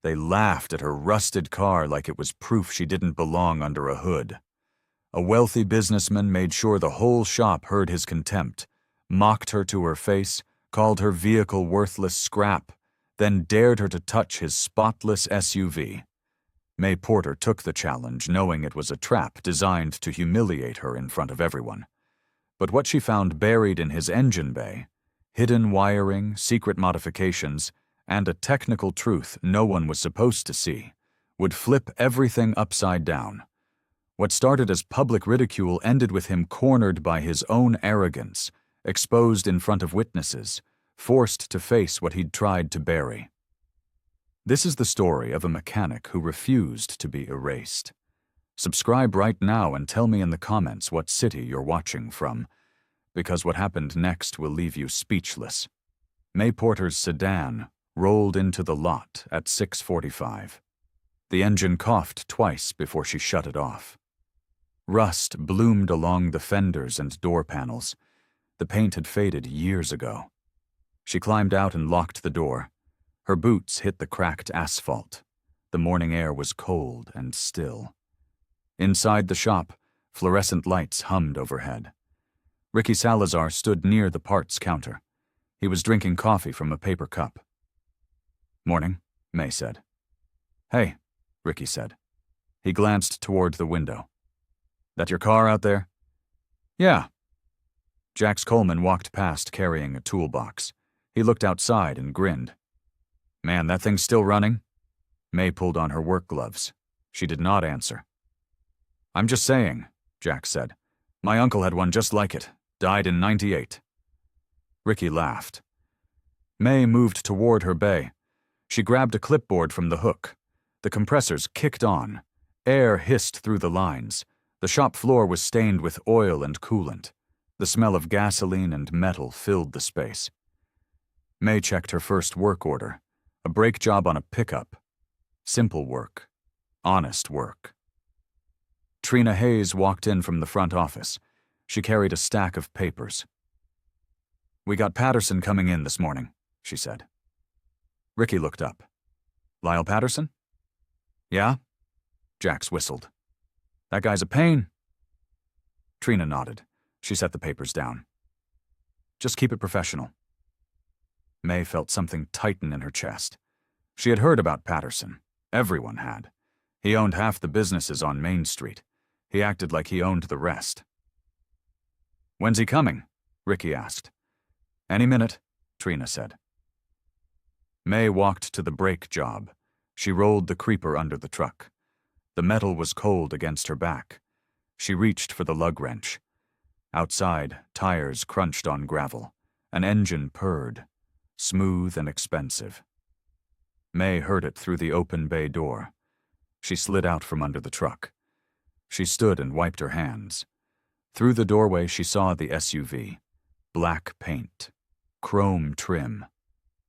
They laughed at her rusted car like it was proof she didn't belong under a hood. A wealthy businessman made sure the whole shop heard his contempt, mocked her to her face, called her vehicle worthless scrap, then dared her to touch his spotless SUV. May Porter took the challenge, knowing it was a trap designed to humiliate her in front of everyone. But what she found buried in his engine bay, hidden wiring, secret modifications, and a technical truth no one was supposed to see, would flip everything upside down. What started as public ridicule ended with him cornered by his own arrogance, exposed in front of witnesses, forced to face what he'd tried to bury. This is the story of a mechanic who refused to be erased. Subscribe right now and tell me in the comments what city you're watching from, because what happened next will leave you speechless. May Porter's sedan rolled into the lot at 6:45. The engine coughed twice before she shut it off. Rust bloomed along the fenders and door panels. The paint had faded years ago. She climbed out and locked the door. Her boots hit the cracked asphalt. The morning air was cold and still. Inside the shop, fluorescent lights hummed overhead. Ricky Salazar stood near the parts counter. He was drinking coffee from a paper cup. "Morning," May said. "Hey," Ricky said. He glanced toward the window. "That your car out there?" "Yeah." Jax Coleman walked past carrying a toolbox. He looked outside and grinned. "Man, that thing's still running?" May pulled on her work gloves. She did not answer. "I'm just saying," Jax said. "My uncle had one just like it. Died in '98. Ricky laughed. May moved toward her bay. She grabbed a clipboard from the hook. The compressors kicked on. Air hissed through the lines. The shop floor was stained with oil and coolant. The smell of gasoline and metal filled the space. May checked her first work order. A brake job on a pickup. Simple work. Honest work. Trina Hayes walked in from the front office. She carried a stack of papers. "We got Patterson coming in this morning," she said. Ricky looked up. "Lyle Patterson?" "Yeah?" Jax whistled. "That guy's a pain." Trina nodded. She set the papers down. "Just keep it professional." May felt something tighten in her chest. She had heard about Patterson. Everyone had. He owned half the businesses on Main Street. He acted like he owned the rest. "When's he coming?" Ricky asked. "Any minute," Trina said. May walked to the brake job. She rolled the creeper under the truck. The metal was cold against her back. She reached for the lug wrench. Outside, tires crunched on gravel. An engine purred, smooth and expensive. May heard it through the open bay door. She slid out from under the truck. She stood and wiped her hands. Through the doorway she saw the SUV. Black paint. Chrome trim.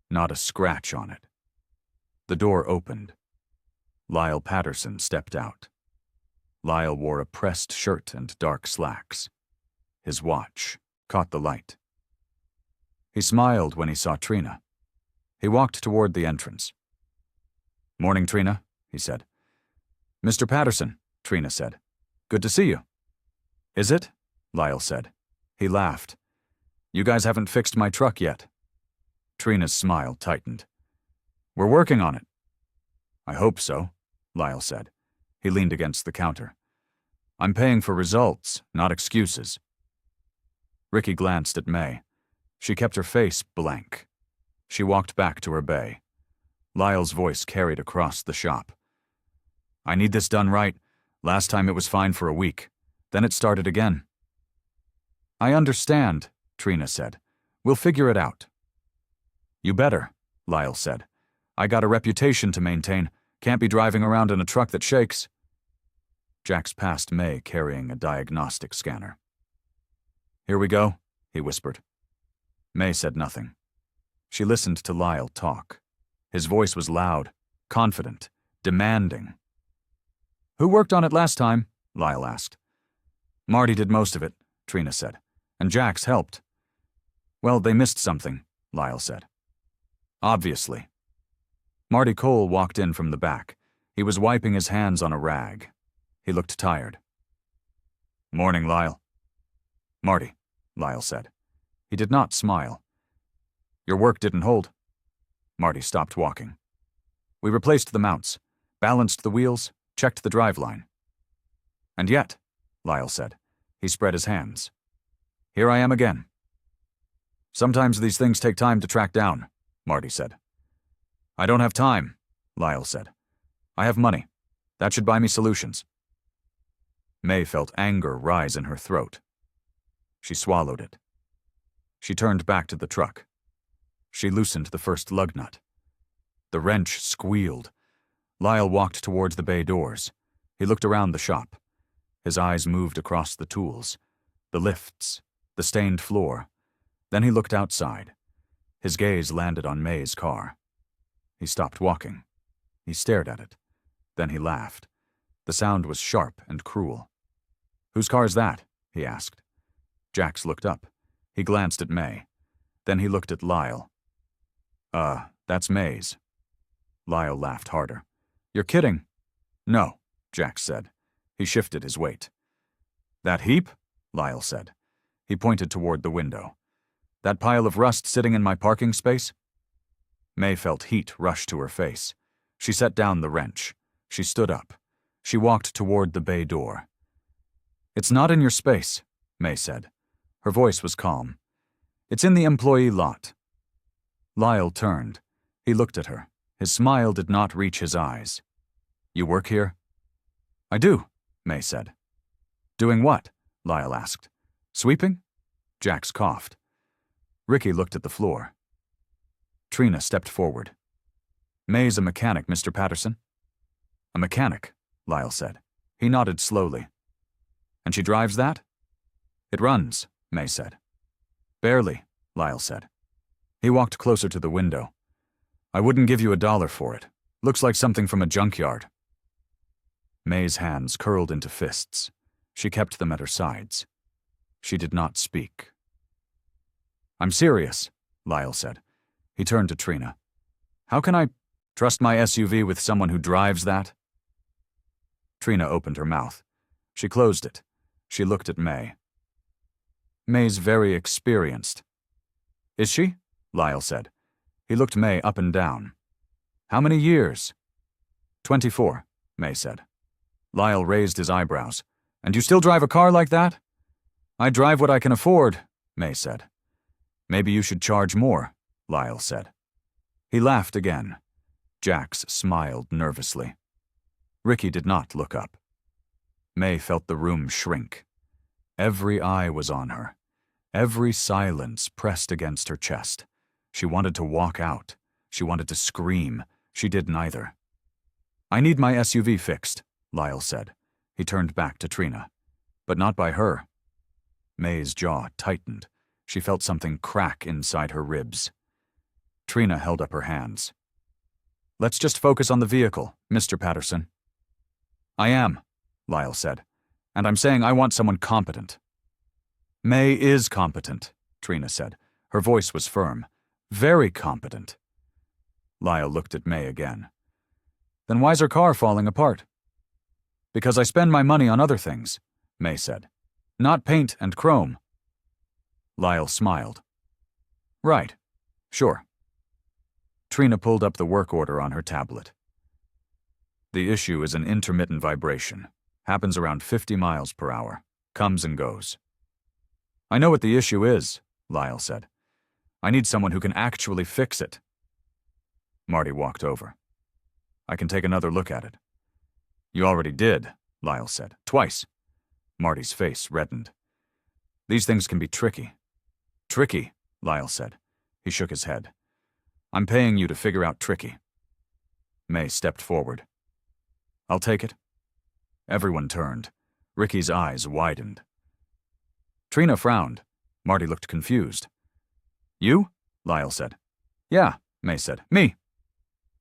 Not a scratch on it. The door opened. Lyle Patterson stepped out. Lyle wore a pressed shirt and dark slacks. His watch caught the light. He smiled when he saw Trina. He walked toward the entrance. "Morning, Trina," he said. "Mr. Patterson," Trina said. "Good to see you." "Is it?" Lyle said. He laughed. "You guys haven't fixed my truck yet." Trina's smile tightened. "We're working on it." "I hope so," Lyle said. He leaned against the counter. "I'm paying for results, not excuses." Ricky glanced at May. She kept her face blank. She walked back to her bay. Lyle's voice carried across the shop. "I need this done right. Last time it was fine for a week. Then it started again." "I understand," Trina said. "We'll figure it out." "You better," Lyle said. "I got a reputation to maintain. Can't be driving around in a truck that shakes." Jax passed May carrying a diagnostic scanner. "Here we go," he whispered. May said nothing. She listened to Lyle talk. His voice was loud, confident, demanding. "Who worked on it last time?" Lyle asked. "Marty did most of it," Trina said. "And Jax helped." "Well, they missed something," Lyle said. "Obviously." Marty Cole walked in from the back. He was wiping his hands on a rag. He looked tired. "Morning, Lyle." "Marty," Lyle said. He did not smile. "Your work didn't hold." Marty stopped walking. "We replaced the mounts, balanced the wheels, checked the driveline." "And yet," Lyle said. He spread his hands. "Here I am again." "Sometimes these things take time to track down," Marty said. "I don't have time," Lyle said. "I have money. That should buy me solutions." May felt anger rise in her throat. She swallowed it. She turned back to the truck. She loosened the first lug nut. The wrench squealed. Lyle walked towards the bay doors. He looked around the shop. His eyes moved across the tools, the lifts, the stained floor. Then he looked outside. His gaze landed on May's car. He stopped walking. He stared at it. Then he laughed. The sound was sharp and cruel. "Whose car's that?" he asked. Jax looked up. He glanced at May. Then he looked at Lyle. That's May's." Lyle laughed harder. "You're kidding." "No," Jax said. He shifted his weight. "That heap?" Lyle said. He pointed toward the window. "That pile of rust sitting in my parking space?" May felt heat rush to her face. She set down the wrench. She stood up. She walked toward the bay door. "It's not in your space," May said. Her voice was calm. "It's in the employee lot." Lyle turned. He looked at her. His smile did not reach his eyes. "You work here?" "I do," May said. "Doing what?" Lyle asked. "Sweeping?" Jax coughed. Ricky looked at the floor. Trina stepped forward. "May's a mechanic, Mr. Patterson." "A mechanic," Lyle said. He nodded slowly. "And she drives that?" "It runs," May said. "Barely," Lyle said. He walked closer to the window. "I wouldn't give you $1 for it. Looks like something from a junkyard." May's hands curled into fists. She kept them at her sides. She did not speak. "I'm serious," Lyle said. He turned to Trina. "How can I trust my SUV with someone who drives that?" Trina opened her mouth. She closed it. She looked at May. "May's very experienced." "Is she?" Lyle said. He looked May up and down. "How many years?" 24, May said. Lyle raised his eyebrows. "And you still drive a car like that?" "I drive what I can afford," May said. "Maybe you should charge more," Lyle said. He laughed again. Jax smiled nervously. Ricky did not look up. May felt the room shrink. Every eye was on her. Every silence pressed against her chest. She wanted to walk out. She wanted to scream. She did neither. "I need my SUV fixed," Lyle said. He turned back to Trina. "But not by her." May's jaw tightened. She felt something crack inside her ribs. Trina held up her hands. "Let's just focus on the vehicle, Mr. Patterson." "I am," Lyle said. "And I'm saying I want someone competent." "May is competent," Trina said. Her voice was firm. "Very competent." Lyle looked at May again. "Then why's her car falling apart?" "Because I spend my money on other things," May said. "Not paint and chrome." Lyle smiled. "Right. Sure." Trina pulled up the work order on her tablet. "The issue is an intermittent vibration. Happens around 50 miles per hour. Comes and goes." "I know what the issue is," Lyle said. "I need someone who can actually fix it." Marty walked over. "I can take another look at it." "You already did," Lyle said. "Twice." Marty's face reddened. "These things can be tricky." "Tricky," Lyle said. He shook his head. "I'm paying you to figure out tricky." May stepped forward. "I'll take it." Everyone turned. Ricky's eyes widened. Trina frowned. Marty looked confused. "You?" Lyle said. "Yeah," May said. "Me."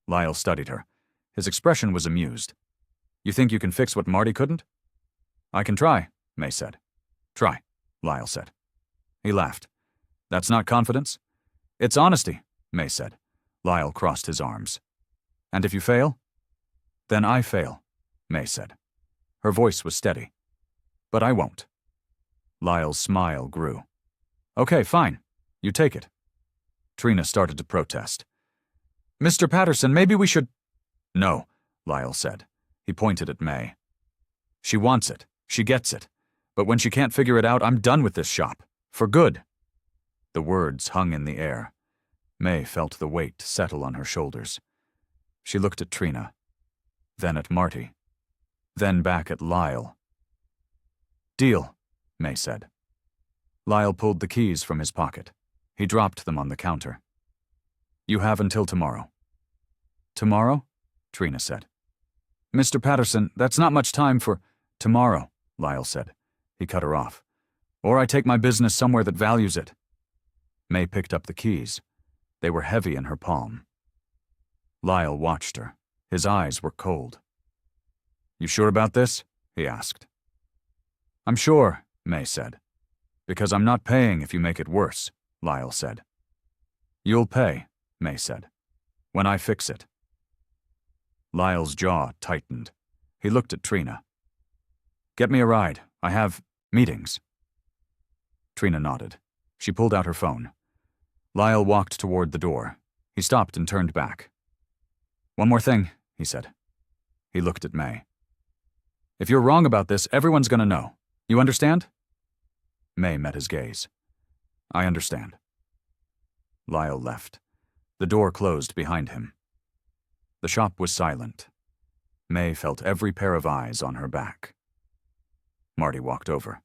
Lyle studied her. His expression was amused. "You think you can fix what Marty couldn't?" "I can try," May said. "Try," Lyle said. He laughed. "That's not confidence?" "It's honesty," May said. Lyle crossed his arms. And if you fail? Then I fail, May said. Her voice was steady. But I won't. Lyle's smile grew. Okay, fine. You take it. Trina started to protest. Mr. Patterson, maybe we should… No, Lyle said. He pointed at May. She wants it. She gets it. But when she can't figure it out, I'm done with this shop. For good. The words hung in the air. May felt the weight settle on her shoulders. She looked at Trina, then at Marty, then back at Lyle. Deal, May said. Lyle pulled the keys from his pocket. He dropped them on the counter. You have until tomorrow. Tomorrow? Trina said. Mr. Patterson, that's not much time for… Tomorrow, Lyle said. He cut her off. Or I take my business somewhere that values it. May picked up the keys. They were heavy in her palm. Lyle watched her. His eyes were cold. You sure about this? He asked. I'm sure, May said. Because I'm not paying if you make it worse, Lyle said. You'll pay, May said. When I fix it. Lyle's jaw tightened. He looked at Trina. Get me a ride. I have meetings. Trina nodded. She pulled out her phone. Lyle walked toward the door. He stopped and turned back. One more thing, he said. He looked at May. If you're wrong about this, everyone's gonna know. You understand? May met his gaze. I understand. Lyle left. The door closed behind him. The shop was silent. May felt every pair of eyes on her back. Marty walked over.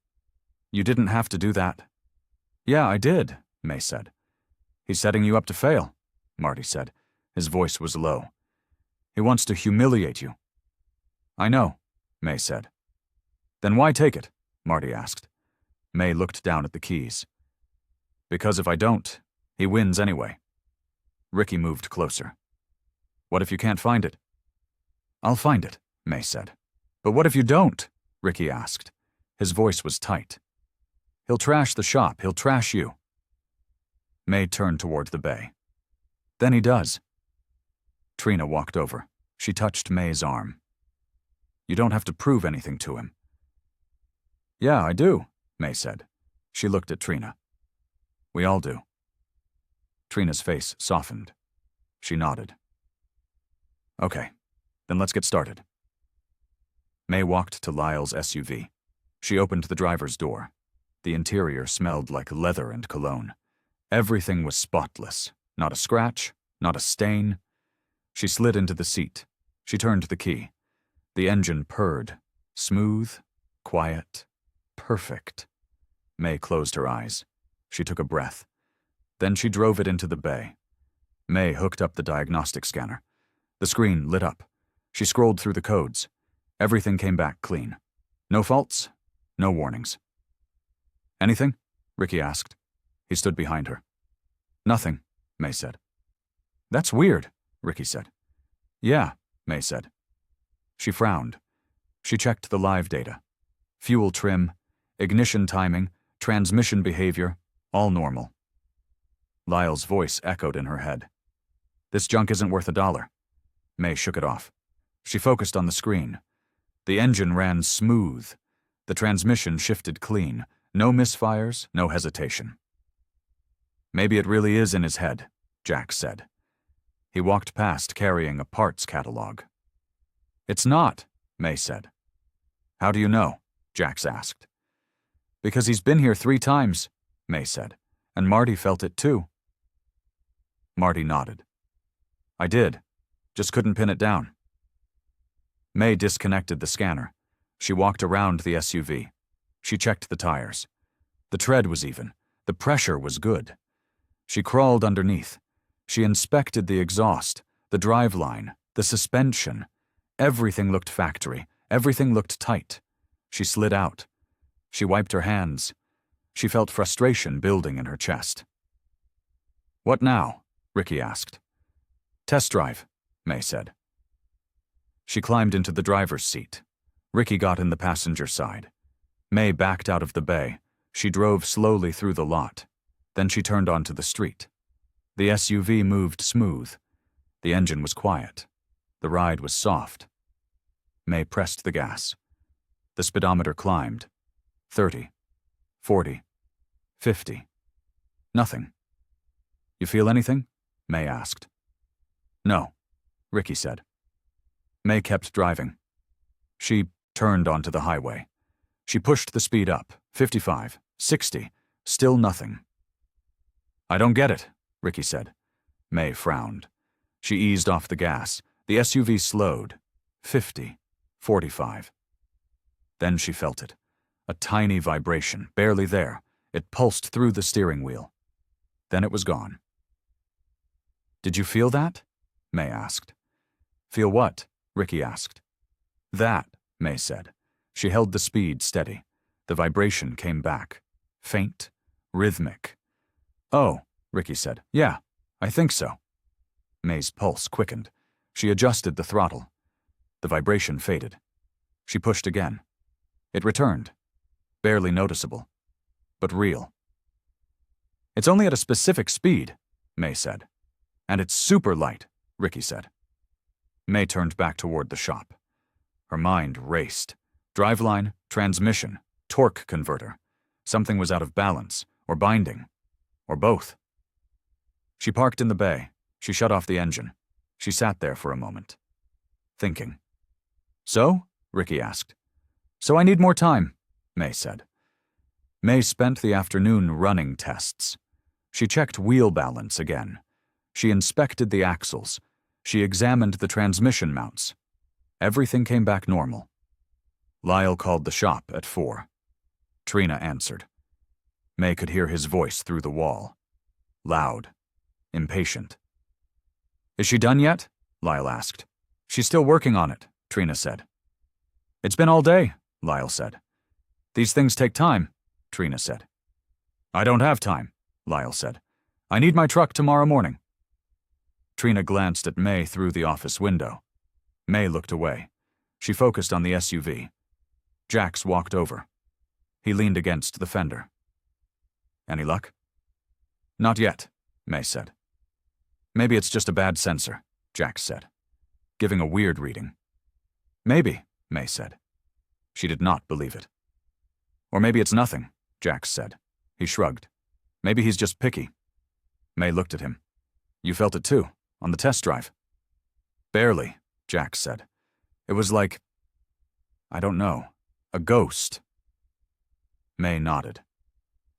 You didn't have to do that. Yeah, I did, May said. He's setting you up to fail, Marty said. His voice was low. He wants to humiliate you. I know, May said. Then why take it? Marty asked. May looked down at the keys. Because if I don't, he wins anyway. Ricky moved closer. What if you can't find it? I'll find it, May said. But what if you don't? Ricky asked. His voice was tight. He'll trash the shop. He'll trash you. May turned toward the bay. Then he does. Trina walked over. She touched May's arm. You don't have to prove anything to him. Yeah, I do, May said. She looked at Trina. We all do. Trina's face softened. She nodded. Okay, then let's get started. May walked to Lyle's SUV. She opened the driver's door. The interior smelled like leather and cologne. Everything was spotless. Not a scratch, not a stain. She slid into the seat. She turned the key. The engine purred. Smooth, quiet, perfect. May closed her eyes. She took a breath. Then she drove it into the bay. May hooked up the diagnostic scanner. The screen lit up. She scrolled through the codes. Everything came back clean. No faults, no warnings. Anything? Ricky asked. He stood behind her. Nothing, May said. That's weird, Ricky said. Yeah, May said. She frowned. She checked the live data. Fuel trim, ignition timing, transmission behavior, all normal. Lyle's voice echoed in her head. This junk isn't worth $1. May shook it off. She focused on the screen. The engine ran smooth. The transmission shifted clean. No misfires, no hesitation. Maybe it really is in his head, Jack said. He walked past carrying a parts catalog. It's not, May said. How do you know? Jax asked. Because he's been here 3 times, May said, and Marty felt it too. Marty nodded. I did, just couldn't pin it down. May disconnected the scanner. She walked around the SUV. She checked the tires. The tread was even. The pressure was good. She crawled underneath. She inspected the exhaust, the driveline, the suspension. Everything looked factory. Everything looked tight. She slid out. She wiped her hands. She felt frustration building in her chest. What now? Ricky asked. Test drive, May said. She climbed into the driver's seat. Ricky got in the passenger side. May backed out of the bay. She drove slowly through the lot. Then she turned onto the street. The SUV moved smooth. The engine was quiet. The ride was soft. May pressed the gas. The speedometer climbed. 30, 40, 50. Nothing. You feel anything? May asked. No, Ricky said. May kept driving. She turned onto the highway. She pushed the speed up, 55, 60, still nothing. I don't get it, Ricky said. May frowned. She eased off the gas. The SUV slowed, 50, 45. Then she felt it. A tiny vibration, barely there. It pulsed through the steering wheel. Then it was gone. Did you feel that? May asked. Feel what? Ricky asked. That, May said. She held the speed steady. The vibration came back. Faint, rhythmic. Oh, Ricky said. Yeah, I think so. May's pulse quickened. She adjusted the throttle. The vibration faded. She pushed again. It returned. Barely noticeable, but real. It's only at a specific speed, May said. And it's super light, Ricky said. May turned back toward the shop. Her mind raced. Driveline, transmission, torque converter. Something was out of balance, or binding, or both. She parked in the bay. She shut off the engine. She sat there for a moment, thinking. So? Ricky asked. So I need more time, May said. May spent the afternoon running tests. She checked wheel balance again. She inspected the axles. She examined the transmission mounts. Everything came back normal. Lyle called the shop at 4. Trina answered. May could hear his voice through the wall. Loud. Impatient. Is she done yet? Lyle asked. She's still working on it, Trina said. It's been all day, Lyle said. These things take time, Trina said. I don't have time, Lyle said. I need my truck tomorrow morning. Trina glanced at May through the office window. May looked away. She focused on the SUV. Jax walked over. He leaned against the fender. Any luck? Not yet, May said. Maybe it's just a bad sensor, Jax said, giving a weird reading. Maybe, May said. She did not believe it. Or maybe it's nothing, Jax said. He shrugged. Maybe he's just picky. May looked at him. You felt it too, on the test drive. Barely, Jax said. It was like, I don't know, a ghost. May nodded.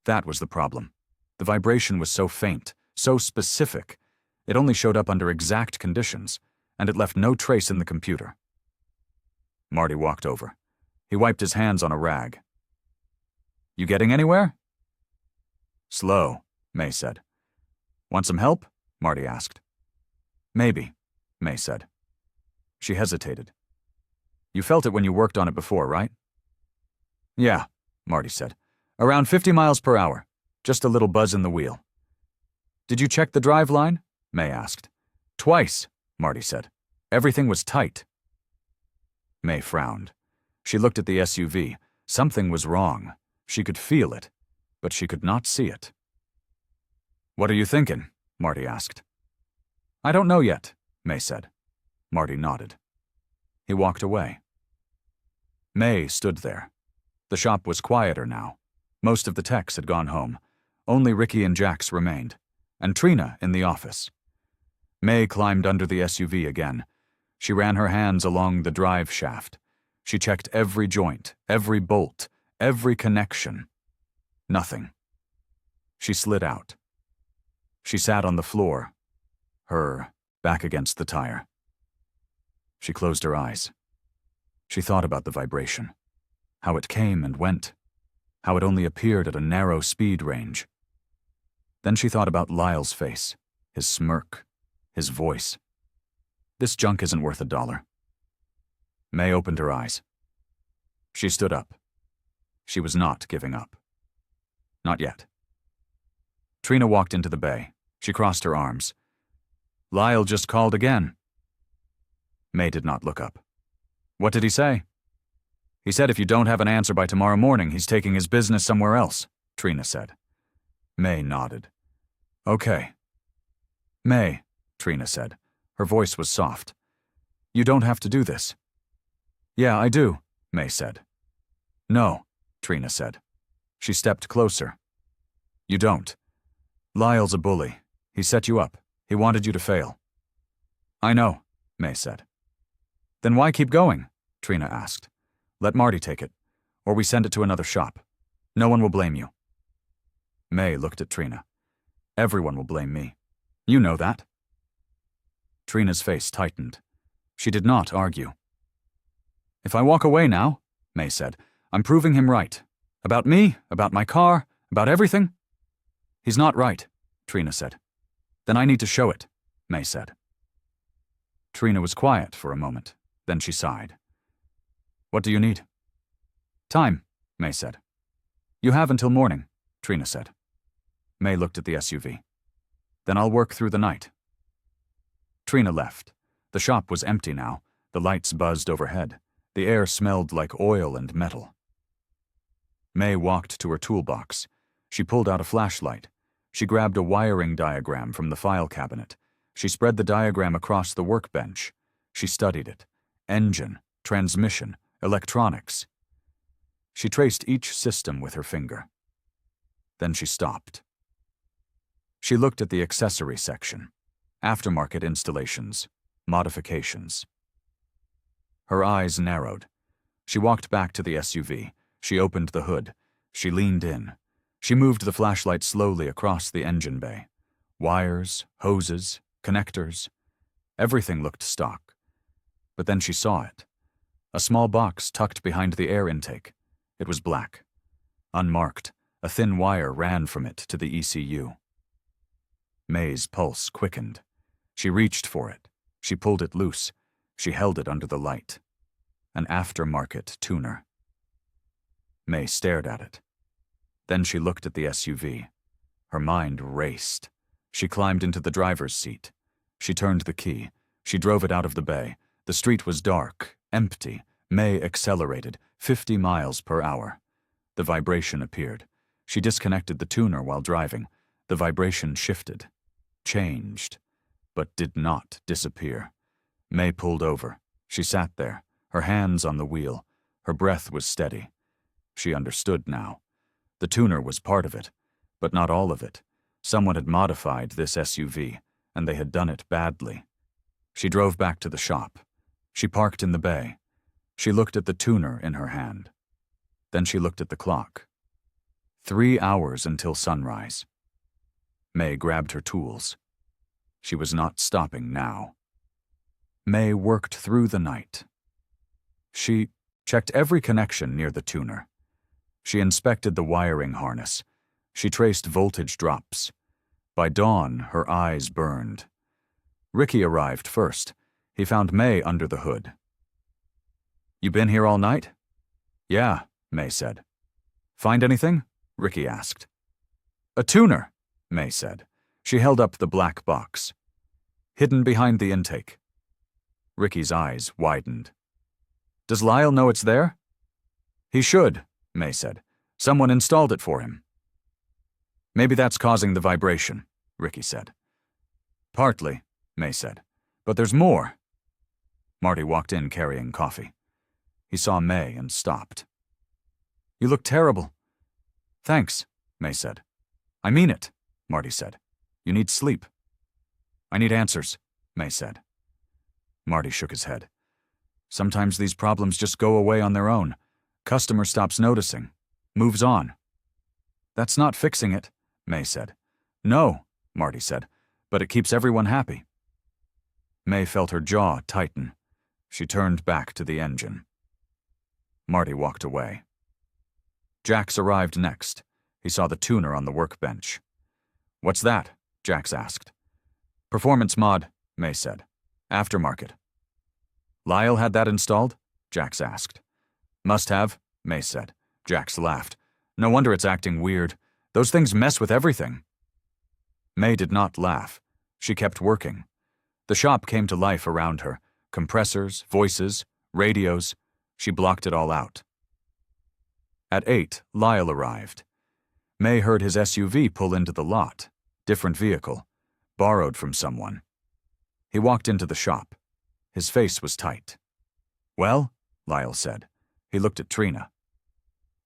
That was the problem. The vibration was so faint, so specific. It only showed up under exact conditions, and it left no trace in the computer. Marty walked over. He wiped his hands on a rag. You getting anywhere? Slow, May said. Want some help? Marty asked. Maybe, May said. She hesitated. You felt it when you worked on it before, right? Yeah, Marty said. Around 50 miles per hour. Just a little buzz in the wheel. Did you check the drive line? May asked. Twice, Marty said. Everything was tight. May frowned. She looked at the SUV. Something was wrong. She could feel it, but she could not see it. What are you thinking? Marty asked. I don't know yet, May said. Marty nodded. He walked away. May stood there. The shop was quieter now. Most of the techs had gone home. Only Ricky and Jax remained, and Trina in the office. May climbed under the SUV again. She ran her hands along the drive shaft. She checked every joint, every bolt, every connection. Nothing. She slid out. She sat on the floor, her back against the tire. She closed her eyes. She thought about the vibration, how it came and went, how it only appeared at a narrow speed range. Then she thought about Lyle's face, his smirk, his voice. This junk isn't worth $1. May opened her eyes. She stood up. She was not giving up. Not yet. Trina walked into the bay. She crossed her arms. Lyle just called again. May did not look up. What did he say? He said if you don't have an answer by tomorrow morning, he's taking his business somewhere else, Trina said. May nodded. Okay. May, Trina said. Her voice was soft. You don't have to do this. Yeah, I do, May said. No, Trina said. She stepped closer. You don't. Lyle's a bully. He set you up. He wanted you to fail. I know, May said. Then why keep going? Trina asked. Let Marty take it, or we send it to another shop. No one will blame you. May looked at Trina. Everyone will blame me. You know that. Trina's face tightened. She did not argue. If I walk away now, May said, I'm proving him right. About me, about my car, about everything. He's not right, Trina said. Then I need to show it, May said. Trina was quiet for a moment. Then she sighed. What do you need? Time, May said. You have until morning, Trina said. May looked at the SUV. Then I'll work through the night. Trina left. The shop was empty now. The lights buzzed overhead. The air smelled like oil and metal. May walked to her toolbox. She pulled out a flashlight. She grabbed a wiring diagram from the file cabinet. She spread the diagram across the workbench. She studied it. Engine, transmission, electronics. She traced each system with her finger. Then she stopped. She looked at the accessory section. Aftermarket installations, modifications. Her eyes narrowed. She walked back to the SUV. She opened the hood. She leaned in. She moved the flashlight slowly across the engine bay. Wires, hoses, connectors. Everything looked stock. But then she saw it. A small box tucked behind the air intake. It was black. Unmarked, a thin wire ran from it to the ECU. May's pulse quickened. She reached for it. She pulled it loose. She held it under the light. An aftermarket tuner. May stared at it. Then she looked at the SUV. Her mind raced. She climbed into the driver's seat. She turned the key. She drove it out of the bay. The street was dark, empty. May accelerated, 50 miles per hour. The vibration appeared. She disconnected the tuner while driving. The vibration shifted, changed, but did not disappear. May pulled over. She sat there, her hands on the wheel. Her breath was steady. She understood now. The tuner was part of it, but not all of it. Someone had modified this SUV, and they had done it badly. She drove back to the shop. She parked in the bay. She looked at the tuner in her hand. Then she looked at the clock. 3 hours until sunrise. May grabbed her tools. She was not stopping now. May worked through the night. She checked every connection near the tuner. She inspected the wiring harness. She traced voltage drops. By dawn, her eyes burned. Ricky arrived first. He found May under the hood. You been here all night? Yeah, May said. Find anything? Ricky asked. A tuner, May said. She held up the black box. Hidden behind the intake. Ricky's eyes widened. Does Lyle know it's there? He should, May said. Someone installed it for him. Maybe that's causing the vibration, Ricky said. Partly, May said. But there's more. Marty walked in carrying coffee. He saw May and stopped. You look terrible. Thanks, May said. I mean it, Marty said. You need sleep. I need answers, May said. Marty shook his head. Sometimes these problems just go away on their own. Customer stops noticing, moves on. That's not fixing it, May said. No, Marty said, but it keeps everyone happy. May felt her jaw tighten. She turned back to the engine. Marty walked away. Jax arrived next. He saw the tuner on the workbench. What's that? Jax asked. Performance mod, May said. Aftermarket. Lyle had that installed? Jax asked. Must have, May said. Jax laughed. No wonder it's acting weird. Those things mess with everything. May did not laugh. She kept working. The shop came to life around her. Compressors, voices, radios. She blocked it all out. At 8, Lyle arrived. May heard his SUV pull into the lot. Different vehicle. Borrowed from someone. He walked into the shop. His face was tight. Well, Lyle said. He looked at Trina.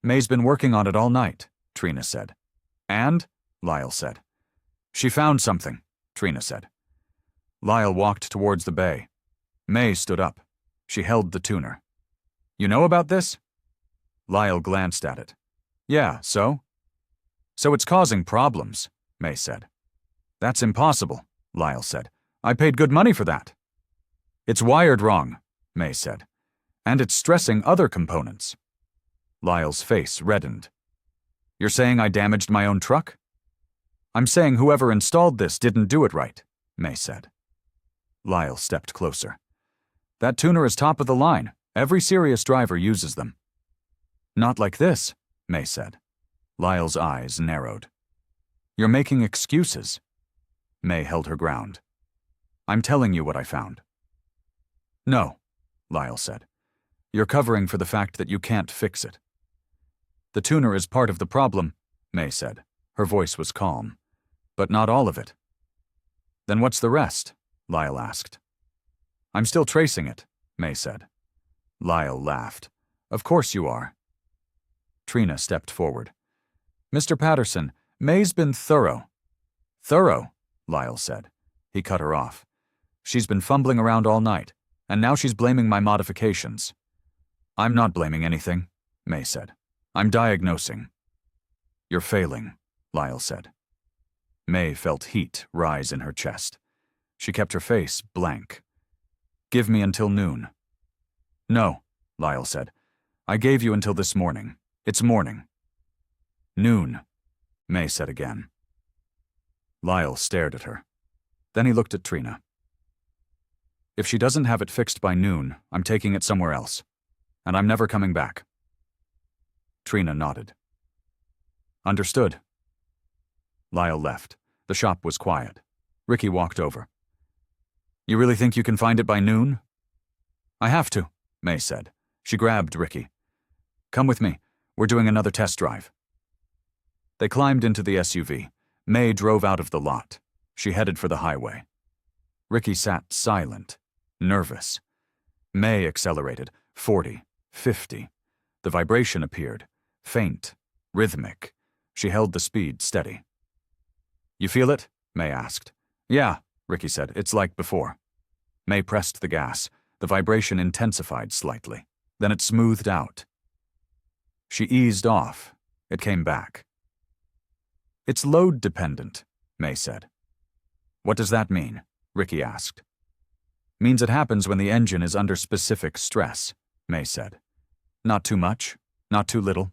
May's been working on it all night, Trina said. And? Lyle said. She found something, Trina said. Lyle walked towards the bay. May stood up. She held the tuner. You know about this? Lyle glanced at it. Yeah, so? So it's causing problems, May said. That's impossible, Lyle said. I paid good money for that. It's wired wrong, May said. And it's stressing other components. Lyle's face reddened. You're saying I damaged my own truck? I'm saying whoever installed this didn't do it right, May said. Lyle stepped closer. That tuner is top of the line. Every serious driver uses them. Not like this, May said. Lyle's eyes narrowed. You're making excuses. May held her ground. I'm telling you what I found. No, Lyle said. You're covering for the fact that you can't fix it. The tuner is part of the problem, May said. Her voice was calm. But not all of it. Then what's the rest? Lyle asked. I'm still tracing it, May said. Lyle laughed. Of course you are. Trina stepped forward. Mr. Patterson, May's been thorough. Thorough, Lyle said. He cut her off. She's been fumbling around all night, and now she's blaming my modifications. I'm not blaming anything, May said. I'm diagnosing. You're failing, Lyle said. May felt heat rise in her chest. She kept her face blank. Give me until noon. No, Lyle said. I gave you until this morning. It's morning. Noon, May said again. Lyle stared at her. Then he looked at Trina. If she doesn't have it fixed by noon, I'm taking it somewhere else. And I'm never coming back. Trina nodded. Understood. Lyle left. The shop was quiet. Ricky walked over. You really think you can find it by noon? I have to, May said. She grabbed Ricky. Come with me. We're doing another test drive. They climbed into the SUV. May drove out of the lot. She headed for the highway. Ricky sat silent, nervous. May accelerated, 40, 50. The vibration appeared, faint, rhythmic. She held the speed steady. You feel it? May asked. Yeah, Ricky said. It's like before. May pressed the gas. The vibration intensified slightly. Then it smoothed out. She eased off. It came back. It's load dependent, May said. What does that mean? Ricky asked. Means it happens when the engine is under specific stress, May said. Not too much, not too little,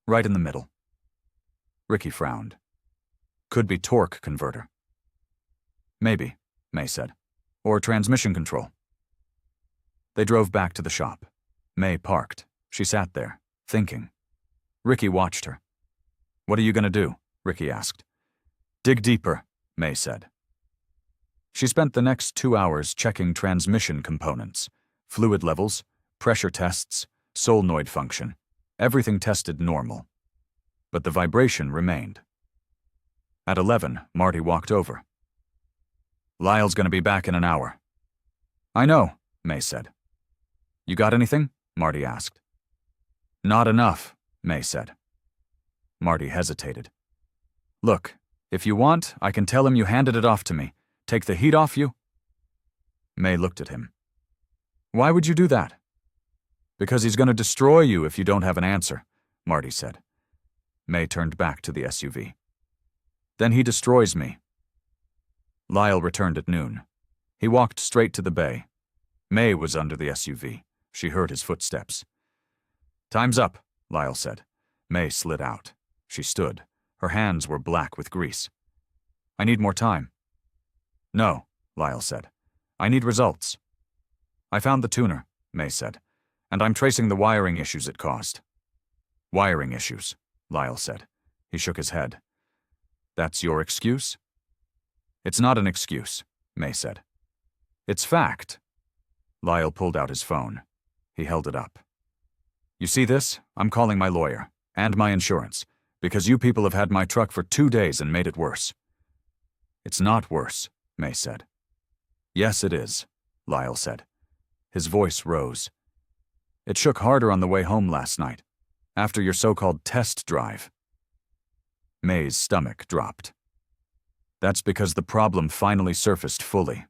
right in the middle. Ricky frowned. Could be torque converter. Maybe, May said. Or transmission control. They drove back to the shop. May parked. She sat there, thinking. Ricky watched her. What are you going to do? Ricky asked. Dig deeper, May said. She spent the next 2 hours checking transmission components, fluid levels, pressure tests, solenoid function. Everything tested normal. But the vibration remained. At 11, Marty walked over. Lyle's going to be back in an hour. I know, May said. You got anything? Marty asked. Not enough, May said. Marty hesitated. Look, if you want, I can tell him you handed it off to me. Take the heat off you? May looked at him. Why would you do that? Because he's going to destroy you if you don't have an answer, Marty said. May turned back to the SUV. Then he destroys me. Lyle returned at noon. He walked straight to the bay. May was under the SUV. She heard his footsteps. Time's up, Lyle said. May slid out. She stood. Her hands were black with grease. I need more time. No, Lyle said. I need results. I found the tuner, May said, and I'm tracing the wiring issues it caused. Wiring issues, Lyle said. He shook his head. That's your excuse? It's not an excuse, May said. It's fact. Lyle pulled out his phone. He held it up. You see this? I'm calling my lawyer, and my insurance, because you people have had my truck for 2 days and made it worse. It's not worse, May said. Yes, it is, Lyle said. His voice rose. It shook harder on the way home last night, after your so-called test drive. May's stomach dropped. That's because the problem finally surfaced fully.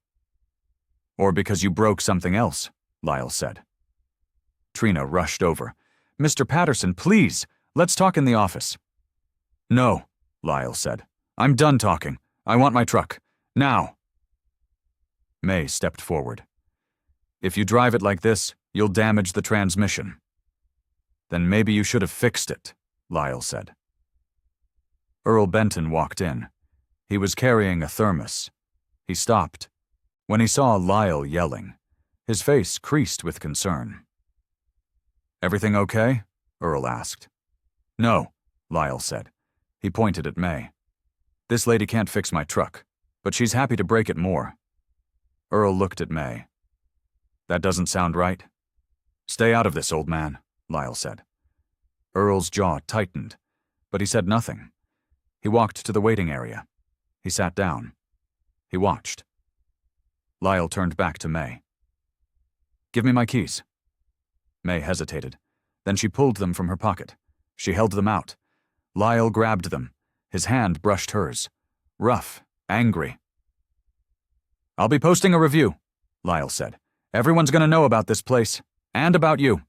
Or because you broke something else, Lyle said. Trina rushed over. Mr. Patterson, please, let's talk in the office. No, Lyle said. I'm done talking. I want my truck. Now. May stepped forward. If you drive it like this, you'll damage the transmission. Then maybe you should have fixed it, Lyle said. Earl Benton walked in. He was carrying a thermos. He stopped. When he saw Lyle yelling, his face creased with concern. Everything okay? Earl asked. No, Lyle said. He pointed at May. This lady can't fix my truck, but she's happy to break it more. Earl looked at May. That doesn't sound right. Stay out of this, old man, Lyle said. Earl's jaw tightened, but he said nothing. He walked to the waiting area. He sat down. He watched. Lyle turned back to May. Give me my keys. May hesitated. Then she pulled them from her pocket. She held them out. Lyle grabbed them. His hand brushed hers. Rough, angry. I'll be posting a review, Lyle said. Everyone's going to know about this place, and about you.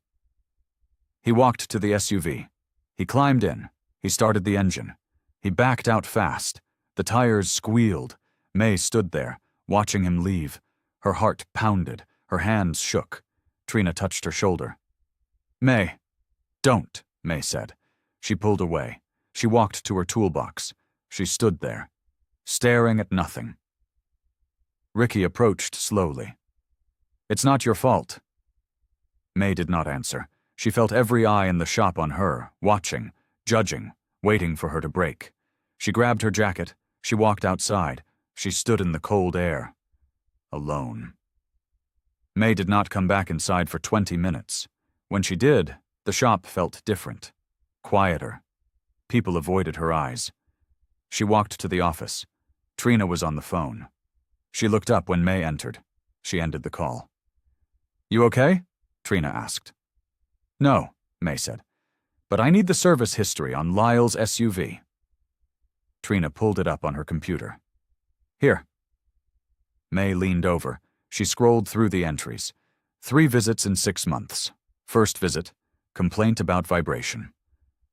He walked to the SUV. He climbed in. He started the engine. He backed out fast. The tires squealed. May stood there, watching him leave. Her heart pounded. Her hands shook. Trina touched her shoulder. May. Don't, May said. She pulled away. She walked to her toolbox. She stood there, staring at nothing. Ricky approached slowly. It's not your fault. May did not answer. She felt every eye in the shop on her, watching, judging, waiting for her to break. She grabbed her jacket. She walked outside. She stood in the cold air. Alone. May did not come back inside for 20 minutes. When she did, the shop felt different, quieter. People avoided her eyes. She walked to the office. Trina was on the phone. She looked up when May entered. She ended the call. You okay? Trina asked. No, May said. But I need the service history on Lyle's SUV. Trina pulled it up on her computer. Here. May leaned over. She scrolled through the entries. 3 visits in 6 months. First visit, complaint about vibration.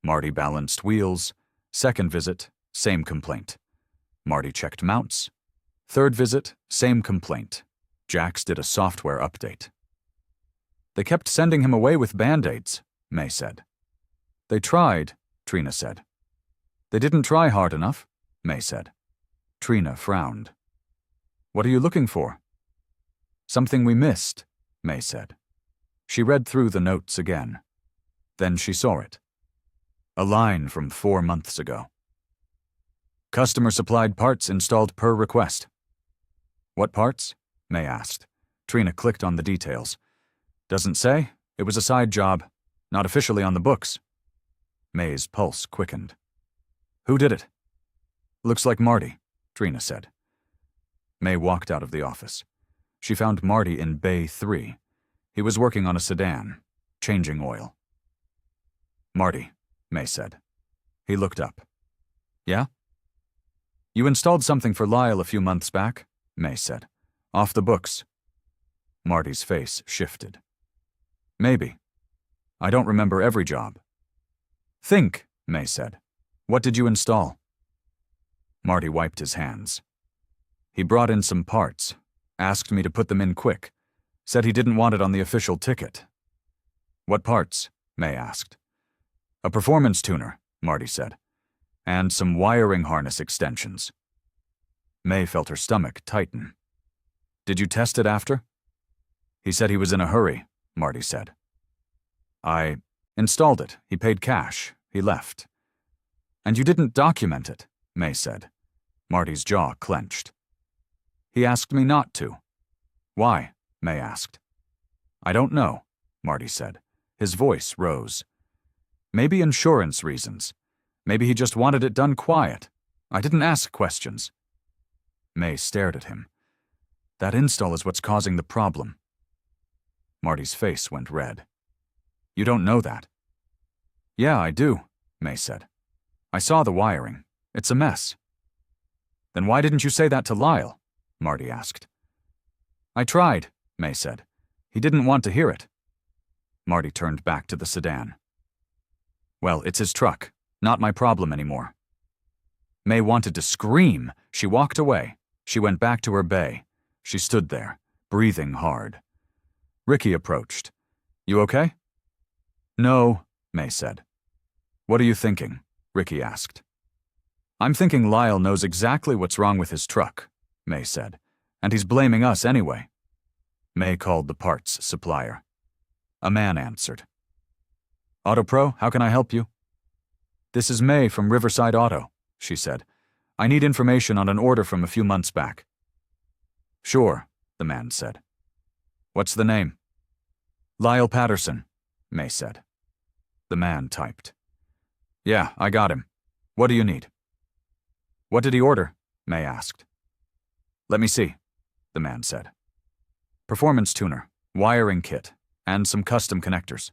Marty balanced wheels. Second visit, same complaint. Marty checked mounts. Third visit, same complaint. Jax did a software update. They kept sending him away with Band-Aids, May said. They tried, Trina said. They didn't try hard enough, May said. Trina frowned. What are you looking for? Something we missed, May said. She read through the notes again. Then she saw it. A line from 4 months ago. Customer-supplied parts installed per request. What parts? May asked. Trina clicked on the details. Doesn't say. It was a side job. Not officially on the books. May's pulse quickened. Who did it? Looks like Marty, Trina said. May walked out of the office. She found Marty in Bay 3. He was working on a sedan, changing oil. Marty, May said. He looked up. Yeah? You installed something for Lyle a few months back, May said. Off the books. Marty's face shifted. Maybe. I don't remember every job. Think, May said. What did you install? Marty wiped his hands. He brought in some parts, asked me to put them in quick, said he didn't want it on the official ticket. What parts? May asked. A performance tuner, Marty said, and some wiring harness extensions. May felt her stomach tighten. Did you test it after? He said he was in a hurry, Marty said. I installed it. He paid cash. He left. And you didn't document it, May said. Marty's jaw clenched. He asked me not to. Why? May asked. I don't know, Marty said. His voice rose. Maybe insurance reasons. Maybe he just wanted it done quiet. I didn't ask questions. May stared at him. That install is what's causing the problem. Marty's face went red. You don't know that? Yeah, I do, May said. I saw the wiring. It's a mess. Then why didn't you say that to Lyle? Marty asked. I tried, May said. He didn't want to hear it. Marty turned back to the sedan. Well, it's his truck. Not my problem anymore. May wanted to scream. She walked away. She went back to her bay. She stood there, breathing hard. Ricky approached. You okay? No, May said. What are you thinking? Ricky asked. I'm thinking Lyle knows exactly what's wrong with his truck, May said, and he's blaming us anyway. May called the parts supplier. A man answered. AutoPro, how can I help you? This is May from Riverside Auto, she said. I need information on an order from a few months back. Sure, the man said. What's the name? Lyle Patterson, May said. The man typed. Yeah, I got him. What do you need? What did he order? May asked. Let me see, the man said. Performance tuner, wiring kit, and some custom connectors.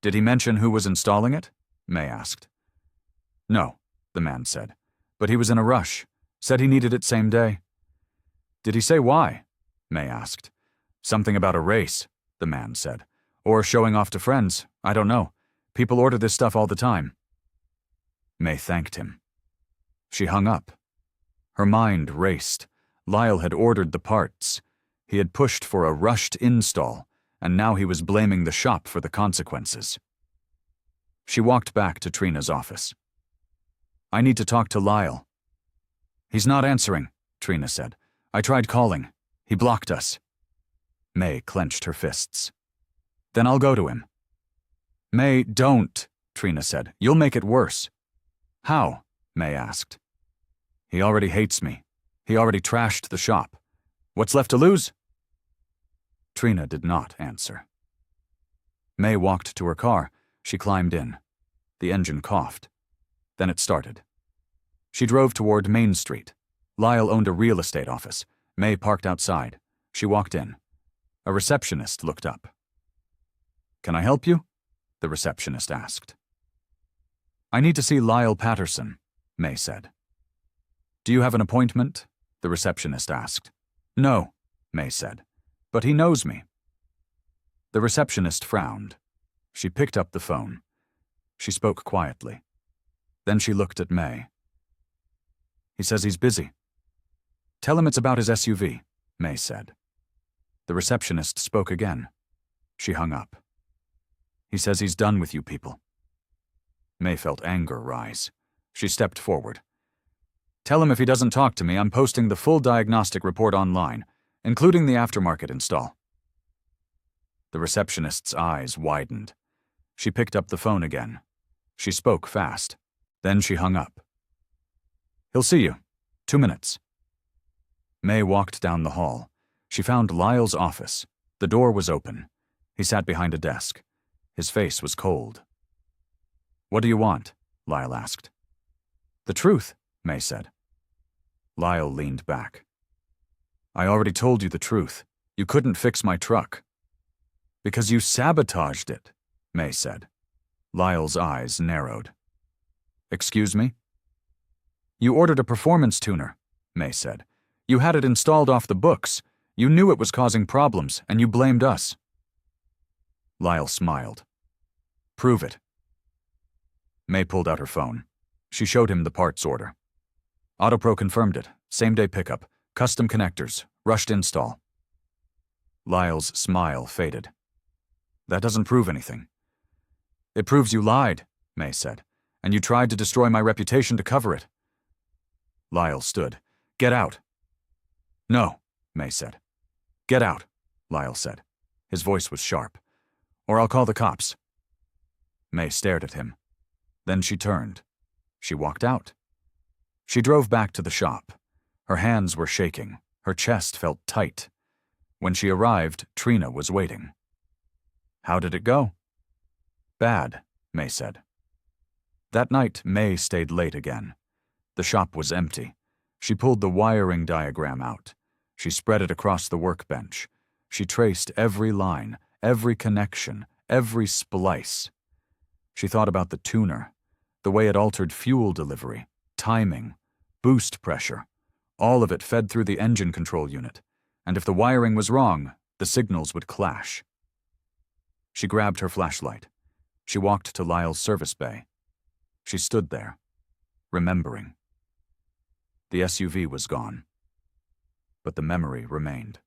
Did he mention who was installing it? May asked. No, the man said, but he was in a rush, said he needed it same day. Did he say why? May asked. Something about a race, the man said. Or showing off to friends, I don't know. People order this stuff all the time. May thanked him. She hung up. Her mind raced. Lyle had ordered the parts. He had pushed for a rushed install, and now he was blaming the shop for the consequences. She walked back to Trina's office. I need to talk to Lyle. He's not answering, Trina said. I tried calling. He blocked us. May clenched her fists. Then I'll go to him. May, don't, Trina said. You'll make it worse. How? May asked. He already hates me. He already trashed the shop. What's left to lose? Trina did not answer. May walked to her car. She climbed in. The engine coughed. Then it started. She drove toward Main Street. Lyle owned a real estate office. May parked outside. She walked in. A receptionist looked up. Can I help you? The receptionist asked. I need to see Lyle Patterson, May said. Do you have an appointment? The receptionist asked. No, May said, but he knows me. The receptionist frowned. She picked up the phone. She spoke quietly. Then she looked at May. He says he's busy. Tell him it's about his SUV, May said. The receptionist spoke again. She hung up. He says he's done with you people. May felt anger rise. She stepped forward. Tell him if he doesn't talk to me, I'm posting the full diagnostic report online, including the aftermarket install. The receptionist's eyes widened. She picked up the phone again. She spoke fast. Then she hung up. He'll see you. 2 minutes. May walked down the hall. She found Lyle's office. The door was open. He sat behind a desk. His face was cold. What do you want? Lyle asked. The truth, May said. Lyle leaned back. I already told you the truth. You couldn't fix my truck. Because you sabotaged it, May said. Lyle's eyes narrowed. Excuse me? You ordered a performance tuner, May said. You had it installed off the books. You knew it was causing problems, and you blamed us. Lyle smiled. Prove it. May pulled out her phone. She showed him the parts order. AutoPro confirmed it. Same-day pickup. Custom connectors. Rushed install. Lyle's smile faded. That doesn't prove anything. It proves you lied, May said, and you tried to destroy my reputation to cover it. Lyle stood. Get out. No, May said. Get out, Lyle said. His voice was sharp. Or I'll call the cops. May stared at him. Then she turned. She walked out. She drove back to the shop. Her hands were shaking. Her chest felt tight. When she arrived, Trina was waiting. How did it go? Bad, May said. That night, May stayed late again. The shop was empty. She pulled the wiring diagram out. She spread it across the workbench. She traced every line, every connection, every splice. She thought about the tuner, the way it altered fuel delivery, timing, boost pressure. All of it fed through the engine control unit, and if the wiring was wrong, the signals would clash. She grabbed her flashlight. She walked to Lyle's service bay. She stood there, remembering. The SUV was gone, but the memory remained.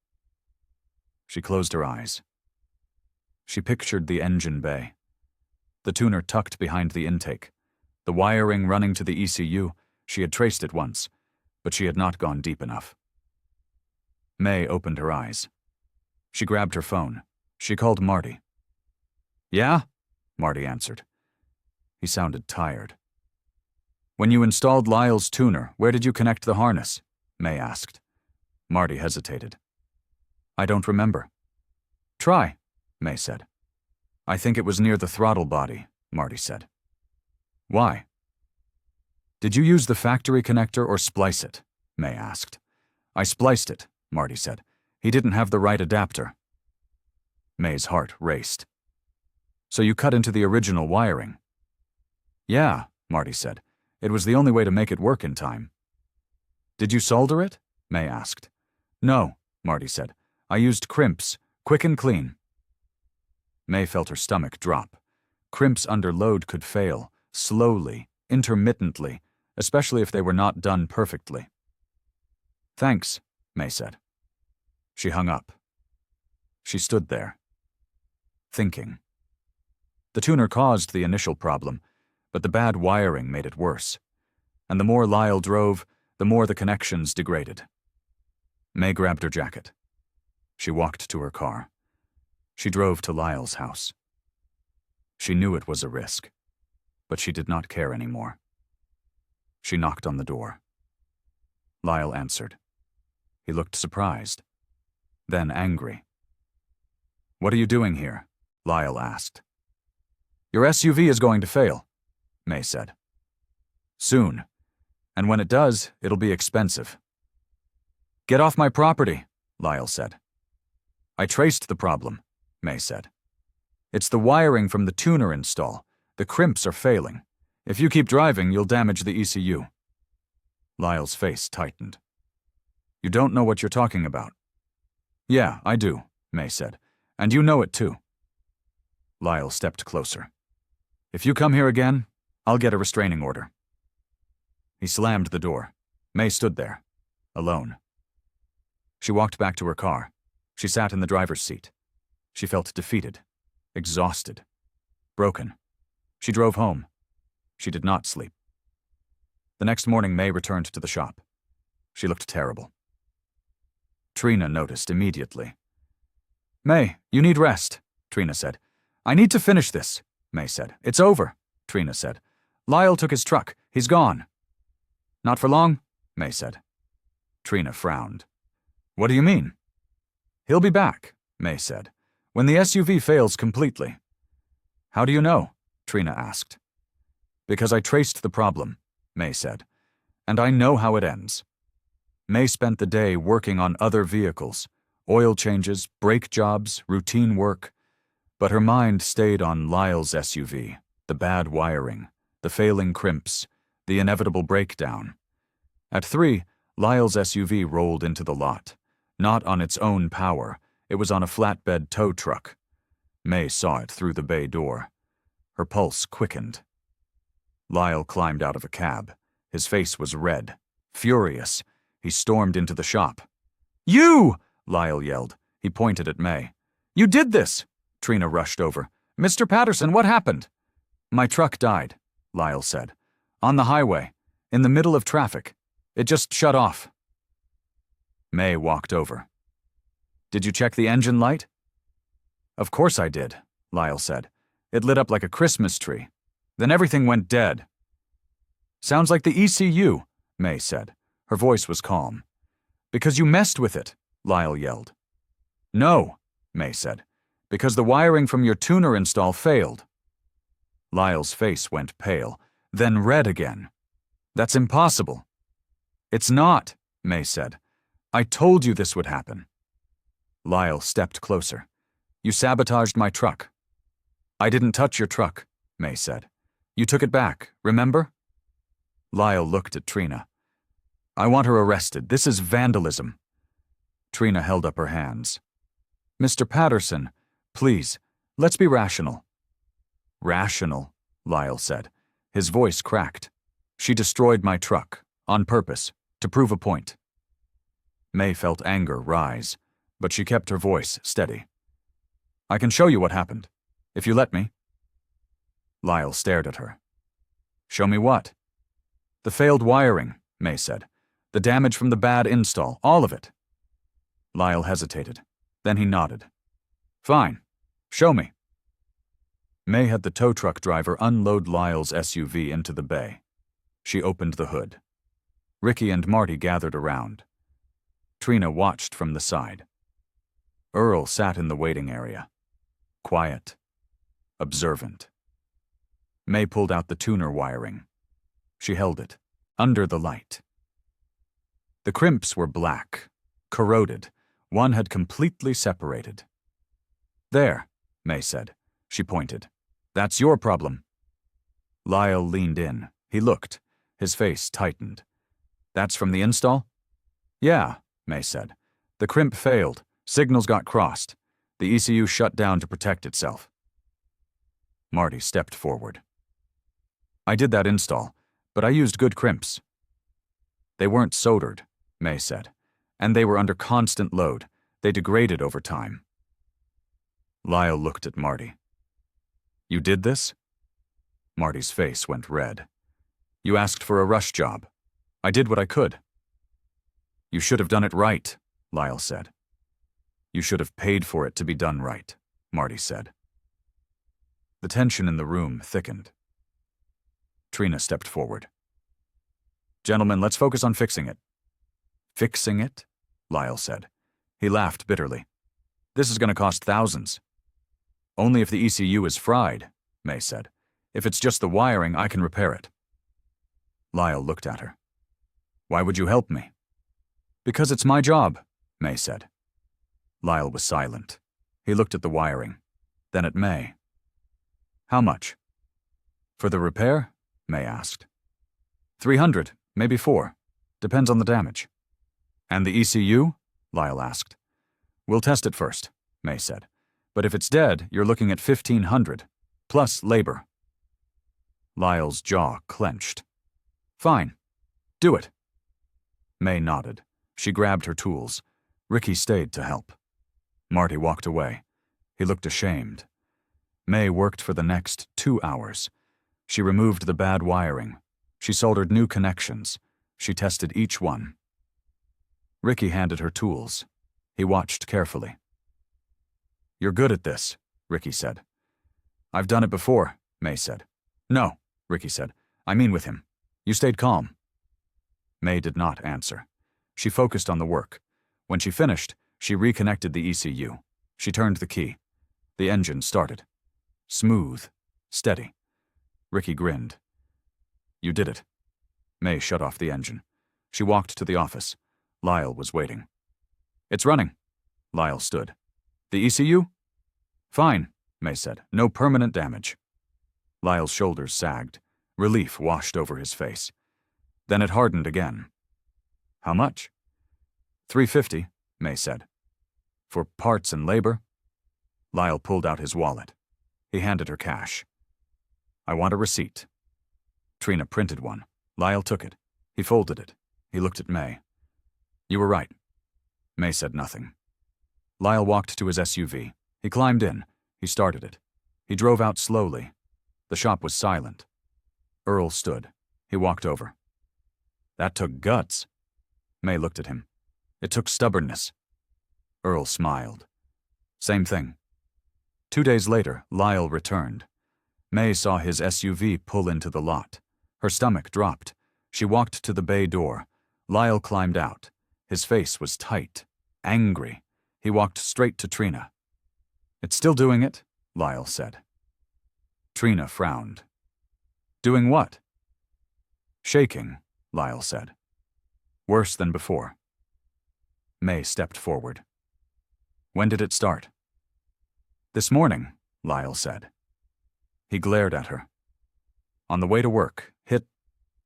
She closed her eyes. She pictured the engine bay, the tuner tucked behind the intake, the wiring running to the ECU. She had traced it once, but she had not gone deep enough. May opened her eyes. She grabbed her phone. She called Marty. "Yeah?" Marty answered. He sounded tired. "When you installed Lyle's tuner, where did you connect the harness?" May asked. Marty hesitated. "I don't remember." "Try," May said. "I think it was near the throttle body," Marty said. "Why?" "Did you use the factory connector or splice it?" May asked. "I spliced it," Marty said. "He didn't have the right adapter." May's heart raced. "So you cut into the original wiring?" "Yeah," Marty said. "It was the only way to make it work in time." "Did you solder it?" May asked. "No," Marty said. "I used crimps, quick and clean." May felt her stomach drop. Crimps under load could fail, slowly, intermittently, especially if they were not done perfectly. "Thanks," May said. She hung up. She stood there, thinking. The tuner caused the initial problem, but the bad wiring made it worse. And the more Lyle drove, the more the connections degraded. May grabbed her jacket. She walked to her car. She drove to Lyle's house. She knew it was a risk, but she did not care anymore. She knocked on the door. Lyle answered. He looked surprised, then angry. "What are you doing here?" Lyle asked. "Your SUV is going to fail," May said. "Soon. And when it does, it'll be expensive." "Get off my property," Lyle said. "I traced the problem," May said. "It's the wiring from the tuner install. The crimps are failing. If you keep driving, you'll damage the ECU." Lyle's face tightened. "You don't know what you're talking about." "Yeah, I do," May said. "And you know it too." Lyle stepped closer. "If you come here again, I'll get a restraining order." He slammed the door. May stood there, alone. She walked back to her car. She sat in the driver's seat. She felt defeated, exhausted, broken. She drove home. She did not sleep. The next morning, May returned to the shop. She looked terrible. Trina noticed immediately. "May, you need rest," Trina said. "I need to finish this," May said. "It's over," Trina said. "Lyle took his truck. He's gone." "Not for long," May said. Trina frowned. "What do you mean?" "He'll be back," May said, "when the SUV fails completely." "How do you know?" Trina asked. "Because I traced the problem," May said, "and I know how it ends." May spent the day working on other vehicles, oil changes, brake jobs, routine work, but her mind stayed on Lyle's SUV, the bad wiring, the failing crimps, the inevitable breakdown. At 3, Lyle's SUV rolled into the lot, not on its own power. It was on a flatbed tow truck. May saw it through the bay door. Her pulse quickened. Lyle climbed out of a cab. His face was red, furious. He stormed into the shop. "You!" Lyle yelled. He pointed at May. "You did this!" Trina rushed over. "Mr. Patterson, what happened?" "My truck died," Lyle said. "On the highway, in the middle of traffic. It just shut off." May walked over. "Did you check the engine light?" "Of course I did," Lyle said. "It lit up like a Christmas tree. Then everything went dead." "Sounds like the ECU," May said. Her voice was calm. "Because you messed with it," Lyle yelled. "No," May said. "Because the wiring from your tuner install failed." Lyle's face went pale, then red again. "That's impossible." "It's not," May said. "I told you this would happen." Lyle stepped closer. You sabotaged my truck. I didn't touch your truck, May said. You took it back, remember? Lyle looked at Trina. I want her arrested. This is vandalism. Trina held up her hands. Mr. Patterson, please, let's be rational. Rational, Lyle said. His voice cracked. She destroyed my truck, on purpose, to prove a point. May felt anger rise, but she kept her voice steady. I can show you what happened, if you let me. Lyle stared at her. Show me what? The failed wiring, May said. The damage from the bad install, all of it. Lyle hesitated. Then he nodded. Fine. Show me. May had the tow truck driver unload Lyle's SUV into the bay. She opened the hood. Ricky and Marty gathered around. Trina watched from the side. Earl sat in the waiting area. Quiet. Observant. May pulled out the tuner wiring. She held it, under the light. The crimps were black, corroded. One had completely separated. There, May said. She pointed. That's your problem. Lyle leaned in. He looked. His face tightened. That's from the install? Yeah, May said. The crimp failed. Signals got crossed. The ECU shut down to protect itself. Marty stepped forward. I did that install, but I used good crimps. They weren't soldered, May said, and they were under constant load. They degraded over time. Lyle looked at Marty. You did this? Marty's face went red. You asked for a rush job. I did what I could. You should have done it right, Lyle said. You should have paid for it to be done right, Marty said. The tension in the room thickened. Trina stepped forward. Gentlemen, let's focus on fixing it. Fixing it? Lyle said. He laughed bitterly. This is going to cost thousands. Only if the ECU is fried, May said. If it's just the wiring, I can repair it. Lyle looked at her. Why would you help me? Because it's my job, May said. Lyle was silent. He looked at the wiring, then at May. How much? For the repair? May asked. 300, maybe 4. Depends on the damage. And the ECU? Lyle asked. We'll test it first, May said. But if it's dead, you're looking at 1,500, plus labor. Lyle's jaw clenched. Fine. Do it. May nodded. She grabbed her tools. Ricky stayed to help. Marty walked away. He looked ashamed. May worked for the next 2 hours. She removed the bad wiring. She soldered new connections. She tested each one. Ricky handed her tools. He watched carefully. You're good at this, Ricky said. I've done it before, May said. No, Ricky said. I mean with him. You stayed calm. May did not answer. She focused on the work. When she finished, she reconnected the ECU. She turned the key. The engine started. Smooth. Steady. Ricky grinned. You did it. May shut off the engine. She walked to the office. Lyle was waiting. It's running. Lyle stood. The ECU? Fine, May said. No permanent damage. Lyle's shoulders sagged. Relief washed over his face. Then it hardened again. How much? $350, May said. For parts and labor? Lyle pulled out his wallet. He handed her cash. I want a receipt. Trina printed one. Lyle took it. He folded it. He looked at May. You were right. May said nothing. Lyle walked to his SUV. He climbed in. He started it. He drove out slowly. The shop was silent. Earl stood. He walked over. That took guts. May looked at him. It took stubbornness. Earl smiled. Same thing. 2 days later, Lyle returned. May saw his SUV pull into the lot. Her stomach dropped. She walked to the bay door. Lyle climbed out. His face was tight, angry. He walked straight to Trina. It's still doing it, Lyle said. Trina frowned. Doing what? Shaking, Lyle said. Worse than before. May stepped forward. When did it start? This morning, Lyle said. He glared at her. On the way to work, hit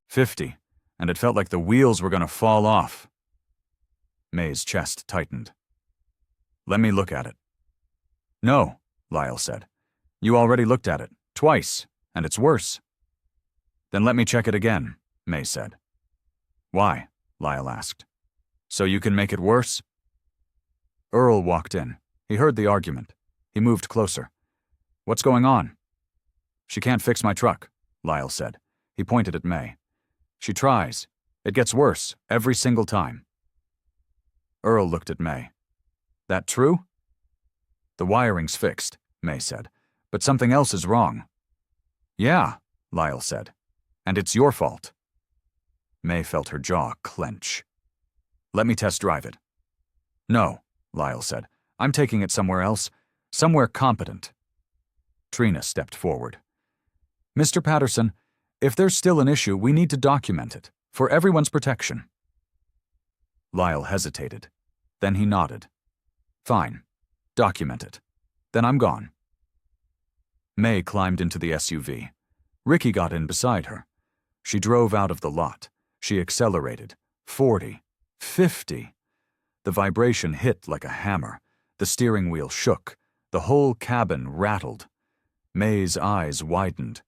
50, and it felt like the wheels were going to fall off. May's chest tightened. Let me look at it. No, Lyle said. You already looked at it, twice, and it's worse. Then let me check it again, May said. Why? Lyle asked. So you can make it worse? Earl walked in. He heard the argument. He moved closer. What's going on? She can't fix my truck, Lyle said. He pointed at May. She tries. It gets worse, every single time. Earl looked at May. That true? The wiring's fixed, May said, but something else is wrong. Yeah, Lyle said, and it's your fault. May felt her jaw clench. Let me test drive it. No, Lyle said. I'm taking it somewhere else, somewhere competent. Trina stepped forward. Mr. Patterson, if there's still an issue, we need to document it, for everyone's protection. Lyle hesitated. Then he nodded. Fine. Document it. Then I'm gone. May climbed into the SUV. Ricky got in beside her. She drove out of the lot. She accelerated. 40. 50. The vibration hit like a hammer. The steering wheel shook. The whole cabin rattled. May's eyes widened.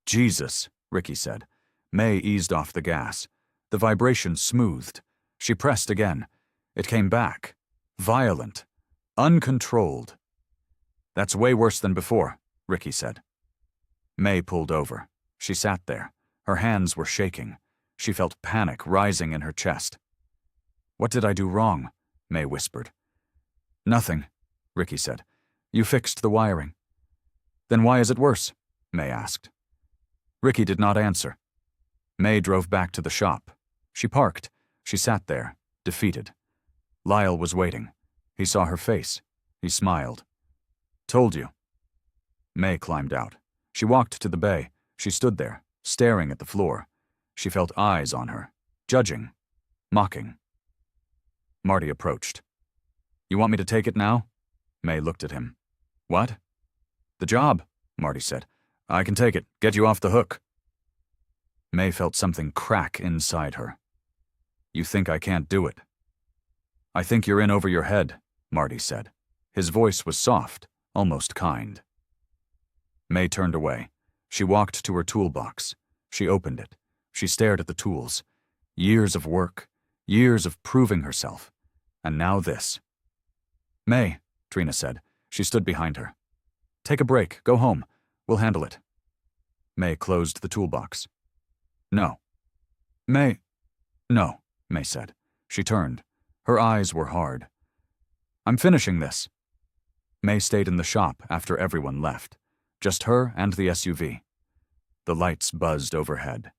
Jesus, Ricky said. May eased off the gas. The vibration smoothed. She pressed again. It came back. Violent. Uncontrolled. That's way worse than before, Ricky said. May pulled over. She sat there. Her hands were shaking. She felt panic rising in her chest. What did I do wrong? May whispered. Nothing, Ricky said. You fixed the wiring. Then why is it worse? May asked. Ricky did not answer. May drove back to the shop. She parked. She sat there, defeated. Lyle was waiting. He saw her face. He smiled. Told you. May climbed out. She walked to the bay. She stood there, staring at the floor. She felt eyes on her, judging, mocking. Marty approached. You want me to take it now? May looked at him. What? The job, Marty said. I can take it, get you off the hook. May felt something crack inside her. You think I can't do it? I think you're in over your head, Marty said. His voice was soft, almost kind. May turned away. She walked to her toolbox. She opened it. She stared at the tools. Years of work, years of proving herself. And now this. May, Trina said. She stood behind her. Take a break, go home. We'll handle it. May closed the toolbox. No. May. No, May said. She turned. Her eyes were hard. I'm finishing this. May stayed in the shop after everyone left. Just her and the SUV. The lights buzzed overhead.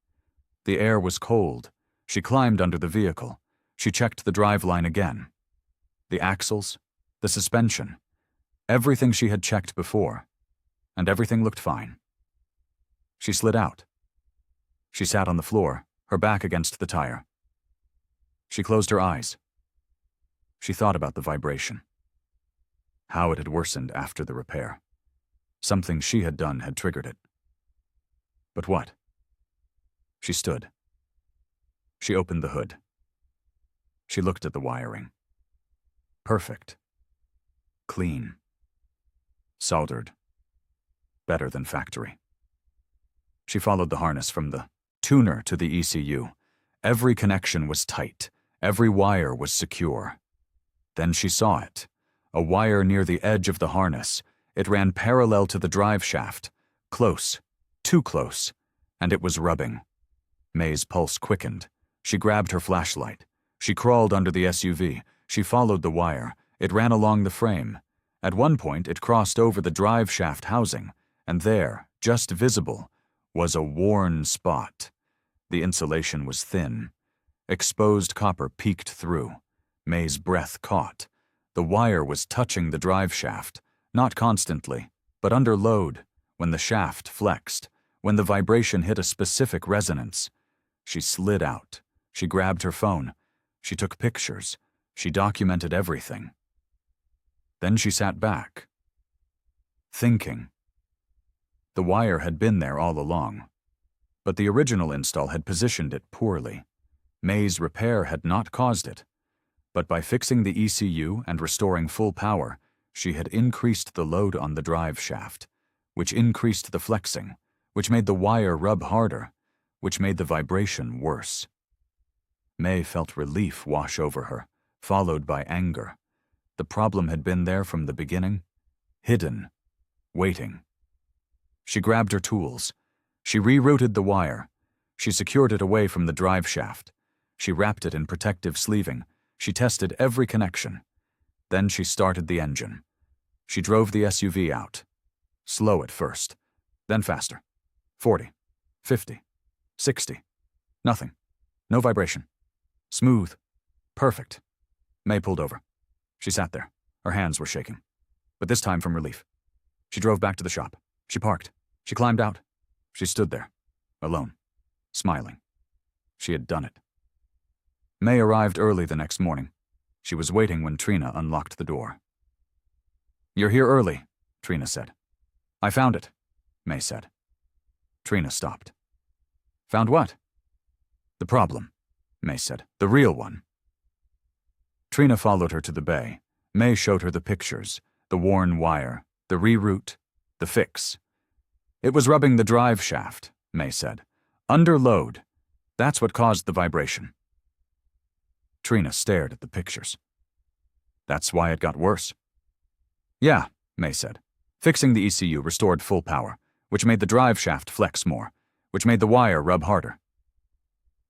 The air was cold. She climbed under the vehicle. She checked the driveline again. The axles, the suspension, everything she had checked before, and everything looked fine. She slid out. She sat on the floor, her back against the tire. She closed her eyes. She thought about the vibration. How it had worsened after the repair. Something she had done had triggered it. But what? She stood. She opened the hood. She looked at the wiring. Perfect. Clean. Soldered. Better than factory. She followed the harness from the tuner to the ECU. Every connection was tight. Every wire was secure. Then she saw it. A wire near the edge of the harness. It ran parallel to the drive shaft. Close. Too close. And it was rubbing. May's pulse quickened. She grabbed her flashlight. She crawled under the SUV. She followed the wire. It ran along the frame. At one point, it crossed over the drive shaft housing, and there, just visible, was a worn spot. The insulation was thin. Exposed copper peeked through. May's breath caught. The wire was touching the drive shaft, not constantly, but under load, when the shaft flexed, when the vibration hit a specific resonance. She slid out. She grabbed her phone. She took pictures. She documented everything. Then she sat back, thinking. The wire had been there all along, but the original install had positioned it poorly. May's repair had not caused it, but by fixing the ECU and restoring full power, she had increased the load on the drive shaft, which increased the flexing, which made the wire rub harder, which made the vibration worse. May felt relief wash over her, followed by anger. The problem had been there from the beginning, hidden, waiting. She grabbed her tools. She rerouted the wire. She secured it away from the drive shaft. She wrapped it in protective sleeving. She tested every connection. Then she started the engine. She drove the SUV out. Slow at first, then faster. 40, 50, 60. Nothing. No vibration. Smooth. Perfect. May pulled over. She sat there. Her hands were shaking, but this time from relief. She drove back to the shop. She parked. She climbed out. She stood there, alone, smiling. She had done it. May arrived early the next morning. She was waiting when Trina unlocked the door. "You're here early," Trina said. "I found it," May said. Trina stopped. "Found what?" "The problem," May said. "The real one." Trina followed her to the bay. May showed her the pictures, the worn wire, the reroute, the fix. "It was rubbing the drive shaft," May said. "Under load. That's what caused the vibration." Trina stared at the pictures. "That's why it got worse." "Yeah," May said. "Fixing the ECU restored full power, which made the drive shaft flex more, which made the wire rub harder."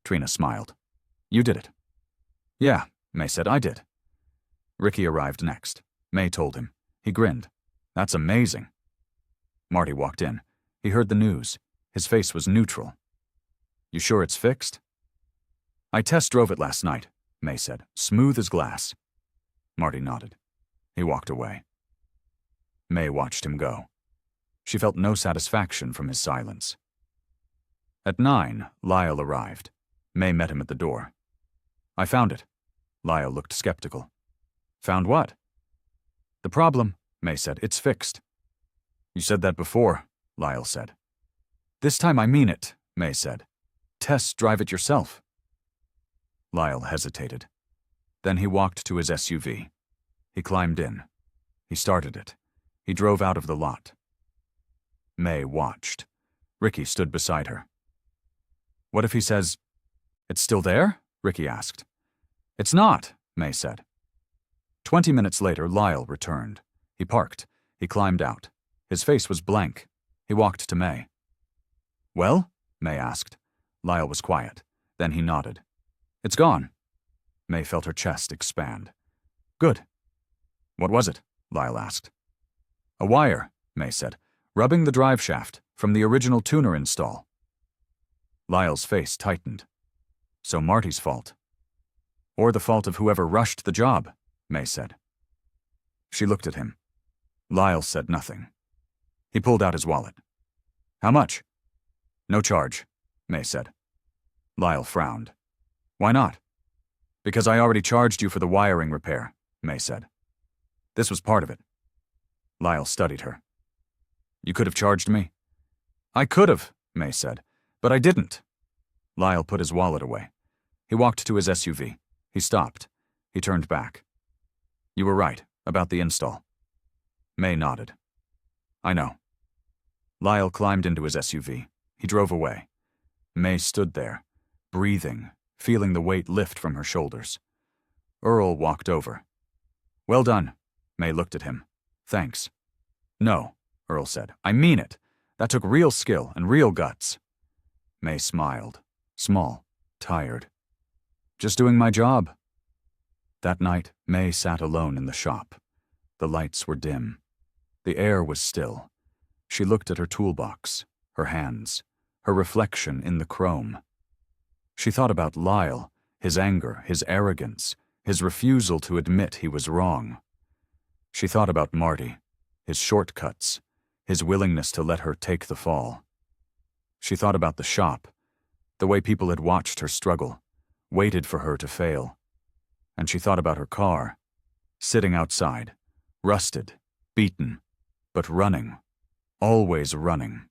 Trina smiled. "You did it." "Yeah," May said. "I did." Ricky arrived next. May told him. He grinned. "That's amazing." Marty walked in. He heard the news. His face was neutral. "You sure it's fixed?" "I test drove it last night," May said. "Smooth as glass." Marty nodded. He walked away. May watched him go. She felt no satisfaction from his silence. At 9, Lyle arrived. May met him at the door. "I found it." Lyle looked skeptical. "Found what?" "The problem," May said. "It's fixed." "You said that before," Lyle said. "This time I mean it," May said. "Test drive it yourself." Lyle hesitated. Then he walked to his SUV. He climbed in. He started it. He drove out of the lot. May watched. Ricky stood beside her. "What if he says, 'It's still there?'" Ricky asked. "It's not," May said. 20 minutes later, Lyle returned. He parked. He climbed out. His face was blank. He walked to May. "Well?" May asked. Lyle was quiet. Then he nodded. "It's gone." May felt her chest expand. "Good." "What was it?" Lyle asked. "A wire," May said, "rubbing the drive shaft from the original tuner install." Lyle's face tightened. "So Marty's fault." "Or the fault of whoever rushed the job," May said. She looked at him. Lyle said nothing. He pulled out his wallet. "How much?" "No charge," May said. Lyle frowned. "Why not?" "Because I already charged you for the wiring repair," May said. "This was part of it." Lyle studied her. "You could have charged me?" "I could have," May said, "but I didn't." Lyle put his wallet away. He walked to his SUV. He stopped. He turned back. "You were right about the install." May nodded. "I know." Lyle climbed into his SUV. He drove away. May stood there, breathing, feeling the weight lift from her shoulders. Earl walked over. "Well done." May looked at him. "Thanks." "No," Earl said. "I mean it. That took real skill and real guts." May smiled. Small, tired. "Just doing my job." That night, May sat alone in the shop. The lights were dim. The air was still. She looked at her toolbox, her hands, her reflection in the chrome. She thought about Lyle, his anger, his arrogance, his refusal to admit he was wrong. She thought about Marty, his shortcuts, his willingness to let her take the fall. She thought about the shop, the way people had watched her struggle, waited for her to fail. And she thought about her car, sitting outside, Rusted, beaten, but running. Always running.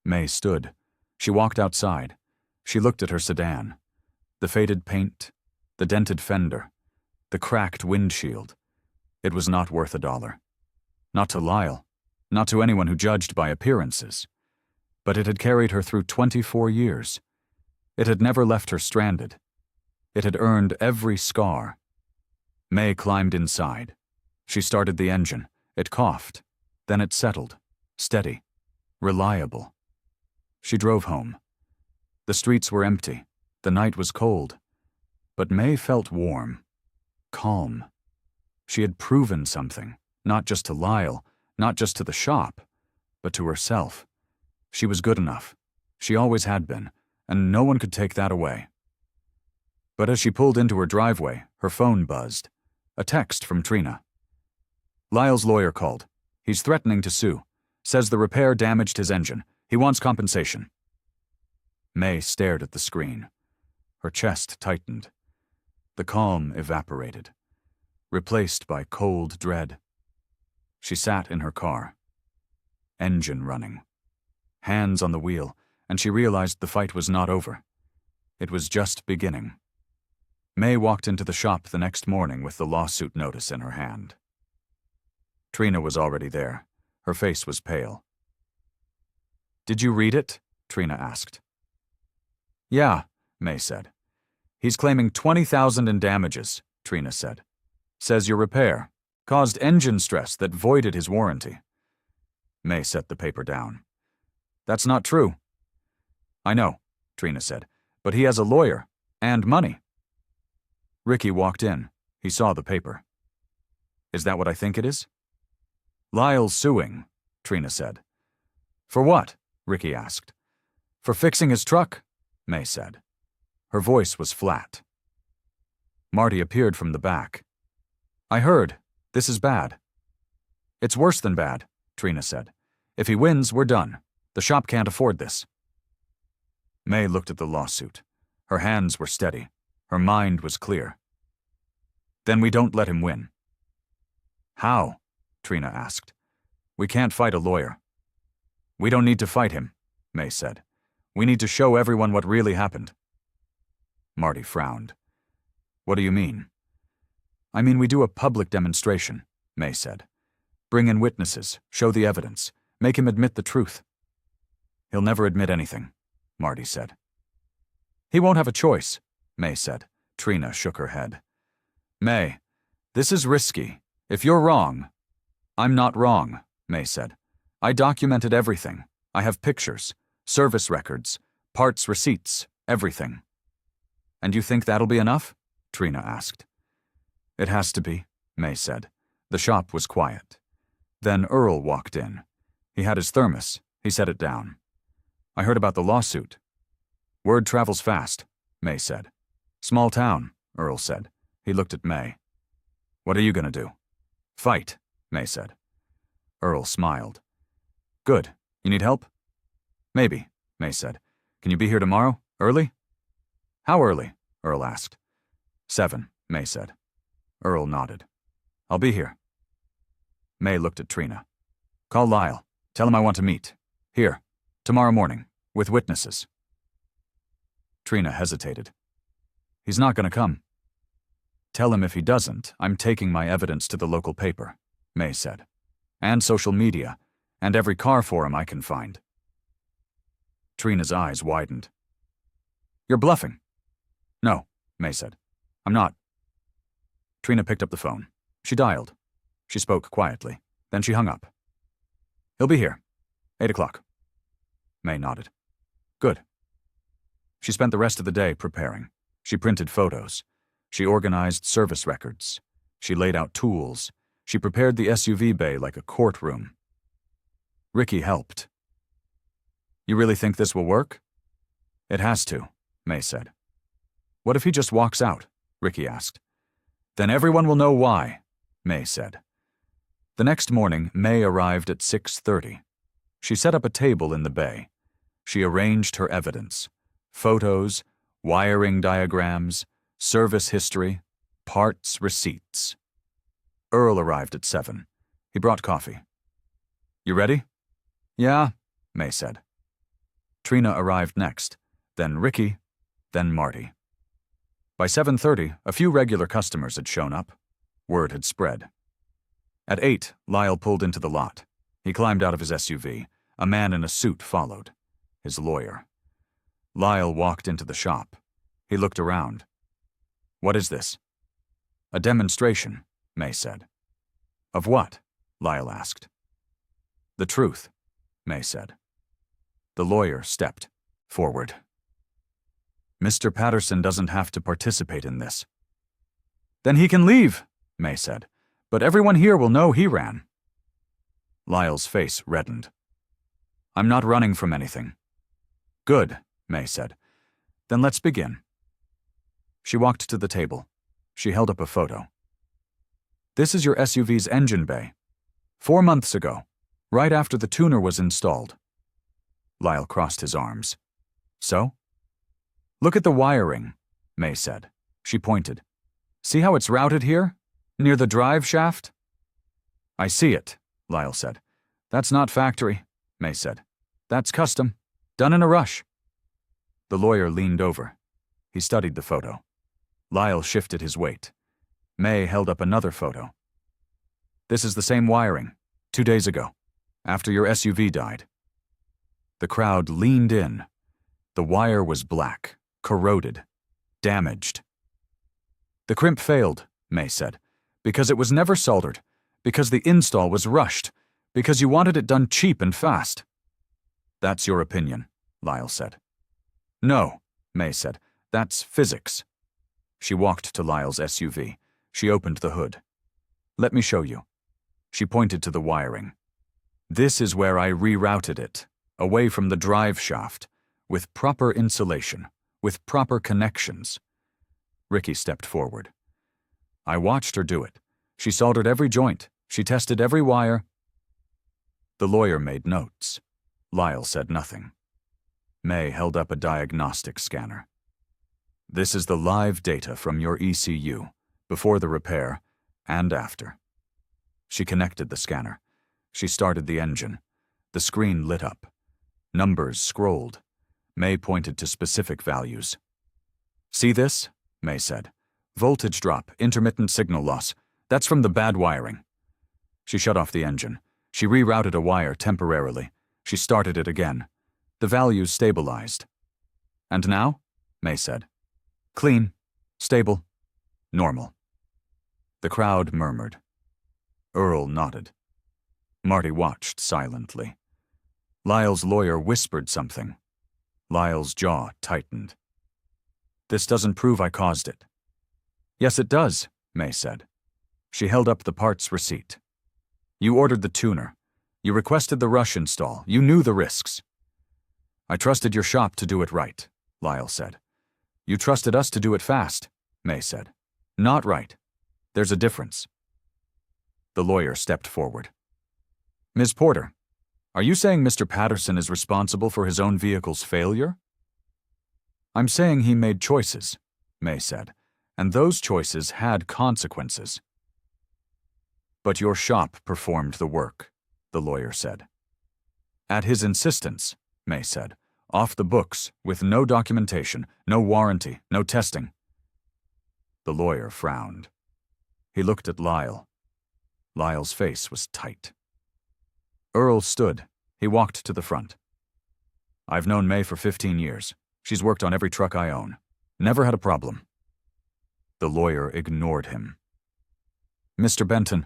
May stood. She walked outside. She looked at her sedan. The faded paint, the dented fender, the cracked windshield. It was not worth $1. Not to Lyle, not to anyone who judged by appearances. But it had carried her through 24 years. It had never left her stranded. It had earned every scar. May climbed inside. She started the engine. It coughed. Then it settled. Steady. Reliable. She drove home. The streets were empty. The night was cold. But May felt warm. Calm. She had proven something, not just to Lyle, not just to the shop, but to herself. She was good enough. She always had been, and no one could take that away. But as she pulled into her driveway, her phone buzzed. A text from Trina. Lyle's lawyer called. He's threatening to sue. Says the repair damaged his engine. He wants compensation. May stared at the screen. Her chest tightened. The calm evaporated, replaced by cold dread. She sat in her car. Engine running. Hands on the wheel, and she realized the fight was not over. It was just beginning. May walked into the shop the next morning with the lawsuit notice in her hand. Trina was already there. Her face was pale. "Did you read it?" Trina asked. "Yeah," May said. "He's claiming $20,000 in damages," Trina said. "Says your repair caused engine stress that voided his warranty." May set the paper down. "That's not true." "I know," Trina said, "but he has a lawyer and money." Ricky walked in. He saw the paper. "Is that what I think it is?" "Lyle's suing," Trina said. "For what?" Ricky asked. "For fixing his truck," May said. Her voice was flat. Marty appeared from the back. "I heard. This is bad." "It's worse than bad," Trina said. "If he wins, we're done. The shop can't afford this." May looked at the lawsuit. Her hands were steady. Her mind was clear. "Then we don't let him win." "How?" Trina asked. "We can't fight a lawyer." "We don't need to fight him," May said. "We need to show everyone what really happened." Marty frowned. "What do you mean?" "I mean we do a public demonstration," May said. "Bring in witnesses, show the evidence, make him admit the truth." "He'll never admit anything," Marty said. "He won't have a choice," May said. Trina shook her head. "May, this is risky. If you're wrong—" "I'm not wrong," May said. "I documented everything. I have pictures, service records, parts receipts, everything." "And you think that'll be enough?" Trina asked. "It has to be," May said. The shop was quiet. Then Earl walked in. He had his thermos. He set it down. "I heard about the lawsuit." "Word travels fast," May said. "Small town," Earl said. He looked at May. "What are you going to do?" "Fight," May said. Earl smiled. "Good. You need help?" "Maybe," May said. "Can you be here tomorrow? Early?" "How early?" Earl asked. 7, May said. Earl nodded. "I'll be here." May looked at Trina. "Call Lyle. Tell him I want to meet. Here. Tomorrow morning. With witnesses." Trina hesitated. "He's not going to come." "Tell him if he doesn't, I'm taking my evidence to the local paper," May said. "And social media, and every car forum I can find." Trina's eyes widened. "You're bluffing." "No," May said. "I'm not." Trina picked up the phone. She dialed. She spoke quietly. Then she hung up. "He'll be here. 8 o'clock. May nodded. "Good." She spent the rest of the day preparing. She printed photos. She organized service records. She laid out tools. She prepared the SUV bay like a courtroom. Ricky helped. "You really think this will work?" "It has to," May said. "What if he just walks out?" Ricky asked. "Then everyone will know why," May said. The next morning, May arrived at 6:30. She set up a table in the bay. She arranged her evidence. Photos, wiring diagrams, service history, parts receipts. Earl arrived at 7. He brought coffee. You ready? Yeah, May said. Trina arrived next, then Ricky, then Marty. By 7:30, a few regular customers had shown up. Word had spread. At 8, Lyle pulled into the lot. He climbed out of his SUV. A man in a suit followed. His lawyer. Lyle walked into the shop. He looked around. What is this? A demonstration, May said. Of what? Lyle asked. The truth, May said. The lawyer stepped forward. Mr. Patterson doesn't have to participate in this. Then he can leave, May said. But everyone here will know he ran. Lyle's face reddened. I'm not running from anything. Good, May said. Then let's begin. She walked to the table. She held up a photo. This is your SUV's engine bay. 4 months ago, right after the tuner was installed. Lyle crossed his arms. So? Look at the wiring, May said. She pointed. See how it's routed here? Near the drive shaft? I see it, Lyle said. That's not factory, May said. That's custom. Done in a rush. The lawyer leaned over. He studied the photo. Lyle shifted his weight. May held up another photo. This is the same wiring, 2 days ago, after your SUV died. The crowd leaned in. The wire was black, corroded, damaged. The crimp failed, May said, because it was never soldered, because the install was rushed, because you wanted it done cheap and fast. That's your opinion, Lyle said. No, May said. That's physics. She walked to Lyle's SUV. She opened the hood. Let me show you. She pointed to the wiring. This is where I rerouted it, away from the drive shaft, with proper insulation, with proper connections. Ricky stepped forward. I watched her do it. She soldered every joint. She tested every wire. The lawyer made notes. Lyle said nothing. May held up a diagnostic scanner. This is the live data from your ECU, before the repair and after. She connected the scanner. She started the engine. The screen lit up. Numbers scrolled. May pointed to specific values. See this? May said. Voltage drop, intermittent signal loss. That's from the bad wiring. She shut off the engine. She rerouted a wire temporarily. She started it again. The values stabilized. And now? May said. Clean, stable, normal. The crowd murmured. Earl nodded. Marty watched silently. Lyle's lawyer whispered something. Lyle's jaw tightened. This doesn't prove I caused it. Yes, it does, May said. She held up the parts receipt. You ordered the tuner. You requested the rush install. You knew the risks. I trusted your shop to do it right, Lyle said. You trusted us to do it fast, May said. Not right. There's a difference. The lawyer stepped forward. Ms. Porter, are you saying Mr. Patterson is responsible for his own vehicle's failure? I'm saying he made choices, May said, and those choices had consequences. But your shop performed the work, the lawyer said. At his insistence, May said, off the books, with no documentation, no warranty, no testing. The lawyer frowned. He looked at Lyle. Lyle's face was tight. Earl stood. He walked to the front. I've known May for 15 years. She's worked on every truck I own. Never had a problem. The lawyer ignored him. Mr. Benton,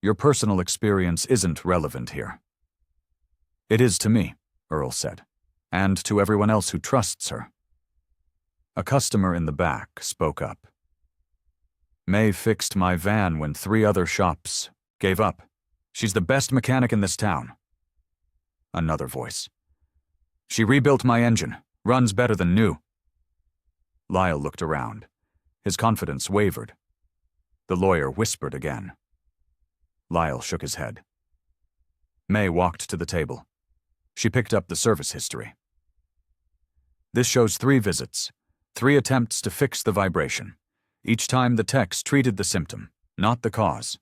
your personal experience isn't relevant here. It is to me, Earl said, and to everyone else who trusts her. A customer in the back spoke up. May fixed my van when 3 other shops gave up. She's the best mechanic in this town. Another voice. She rebuilt my engine. Runs better than new. Lyle looked around. His confidence wavered. The lawyer whispered again. Lyle shook his head. May walked to the table. She picked up the service history. This shows 3 visits, 3 attempts to fix the vibration. Each time the techs treated the symptom, not the cause.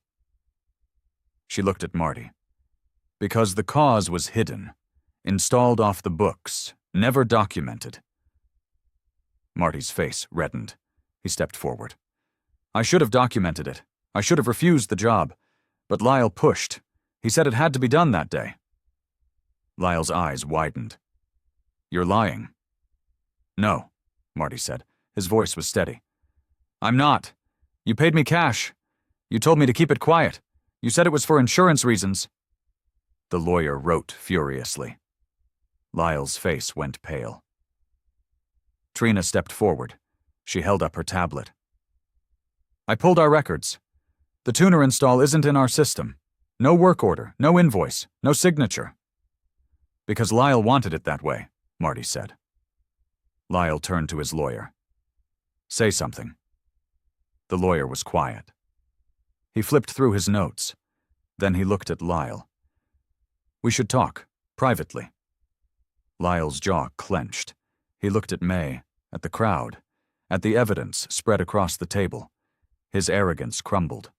She looked at Marty. Because the cause was hidden, installed off the books, never documented. Marty's face reddened. He stepped forward. I should have documented it. I should have refused the job. But Lyle pushed. He said it had to be done that day. Lyle's eyes widened. You're lying. No, Marty said. His voice was steady. I'm not. You paid me cash. You told me to keep it quiet. You said it was for insurance reasons. The lawyer wrote furiously. Lyle's face went pale. Trina stepped forward. She held up her tablet. I pulled our records. The tuner install isn't in our system. No work order, no invoice, no signature. Because Lyle wanted it that way, Marty said. Lyle turned to his lawyer. Say something. The lawyer was quiet. He flipped through his notes. Then he looked at Lyle. We should talk, privately. Lyle's jaw clenched. He looked at May, at the crowd, at the evidence spread across the table. His arrogance crumbled.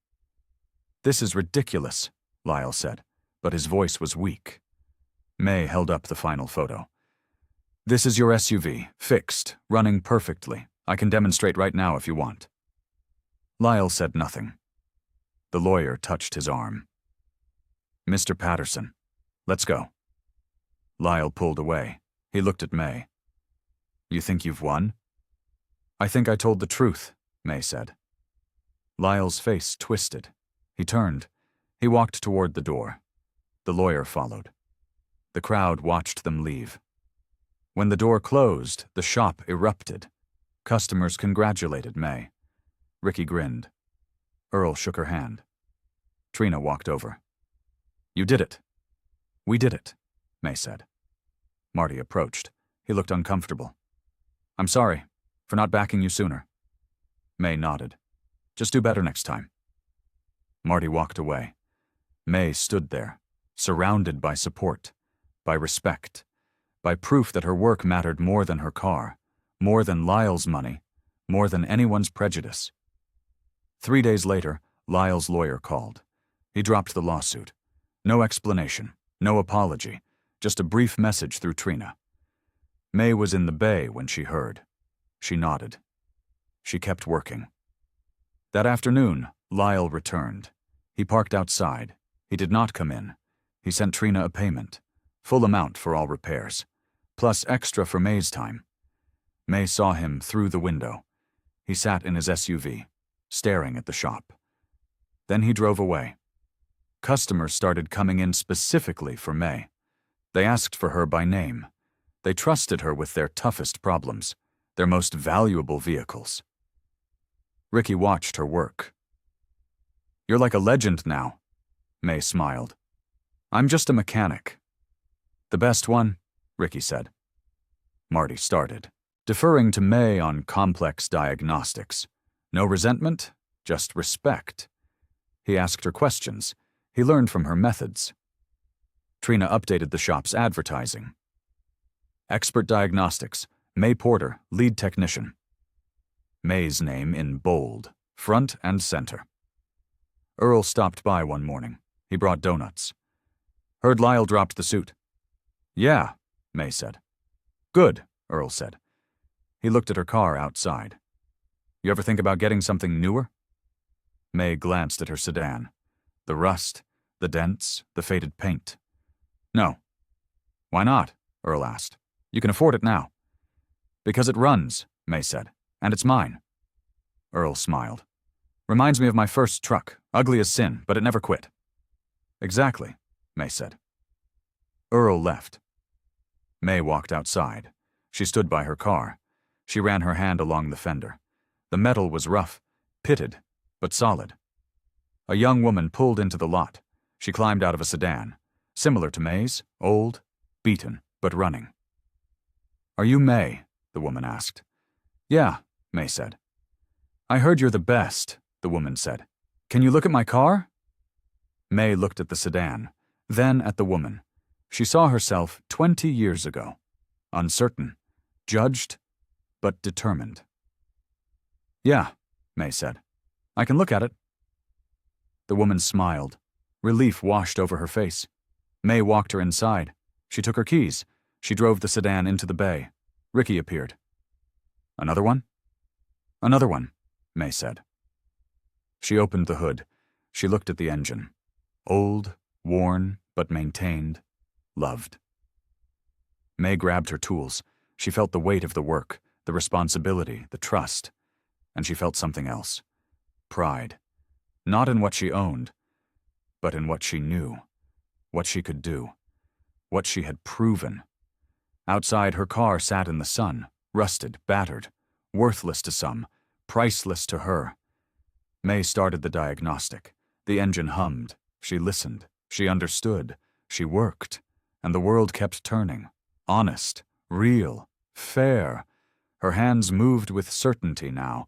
This is ridiculous, Lyle said, but his voice was weak. May held up the final photo. This is your SUV, fixed, running perfectly. I can demonstrate right now if you want. Lyle said nothing. The lawyer touched his arm. Mr. Patterson, let's go. Lyle pulled away. He looked at May. You think you've won? I think I told the truth, May said. Lyle's face twisted. He turned. He walked toward the door. The lawyer followed. The crowd watched them leave. When the door closed, the shop erupted. Customers congratulated May. Ricky grinned. Earl shook her hand. Trina walked over. You did it. We did it, May said. Marty approached. He looked uncomfortable. I'm sorry for not backing you sooner. May nodded. Just do better next time. Marty walked away. May stood there, surrounded by support, by respect, by proof that her work mattered more than her car, more than Lyle's money, more than anyone's prejudice. 3 days later, Lyle's lawyer called. He dropped the lawsuit. No explanation, no apology, just a brief message through Trina. May was in the bay when she heard. She nodded. She kept working. That afternoon, Lyle returned. He parked outside. He did not come in. He sent Trina a payment, full amount for all repairs, plus extra for May's time. May saw him through the window. He sat in his SUV, staring at the shop. Then he drove away. Customers started coming in specifically for May. They asked for her by name. They trusted her with their toughest problems, their most valuable vehicles. Ricky watched her work. You're like a legend now, May smiled. I'm just a mechanic. The best one, Ricky said. Marty started, deferring to May on complex diagnostics. No resentment, just respect. He asked her questions. He learned from her methods. Trina updated the shop's advertising. Expert Diagnostics, May Porter, lead technician. May's name in bold, front and center. Earl stopped by one morning. He brought donuts. Heard Lyle dropped the suit. Yeah, May said. Good, Earl said. He looked at her car outside. You ever think about getting something newer? May glanced at her sedan. The rust, the dents, the faded paint. No. Why not? Earl asked. You can afford it now. Because it runs, May said, and it's mine. Earl smiled. Reminds me of my first truck, ugly as sin, but it never quit. Exactly, May said. Earl left. May walked outside. She stood by her car. She ran her hand along the fender. The metal was rough, pitted, but solid. A young woman pulled into the lot. She climbed out of a sedan, similar to May's, old, beaten, but running. Are you May? The woman asked. Yeah, May said. I heard you're the best, the woman said. Can you look at my car? May looked at the sedan, then at the woman. She saw herself 20 years ago, uncertain, judged, but determined. Yeah, May said. I can look at it. The woman smiled. Relief washed over her face. May walked her inside. She took her keys. She drove the sedan into the bay. Ricky appeared. "Another one?" "Another one," May said. She opened the hood. She looked at the engine. Old, worn, but maintained, loved. May grabbed her tools. She felt the weight of the work, the responsibility, the trust. And she felt something else. Pride. Not in what she owned, but in what she knew, what she could do, what she had proven. Outside, her car sat in the sun, rusted, battered, worthless to some, priceless to her. May started the diagnostic. The engine hummed. She listened. She understood. She worked. And the world kept turning. Honest, real, fair. Her hands moved with certainty now,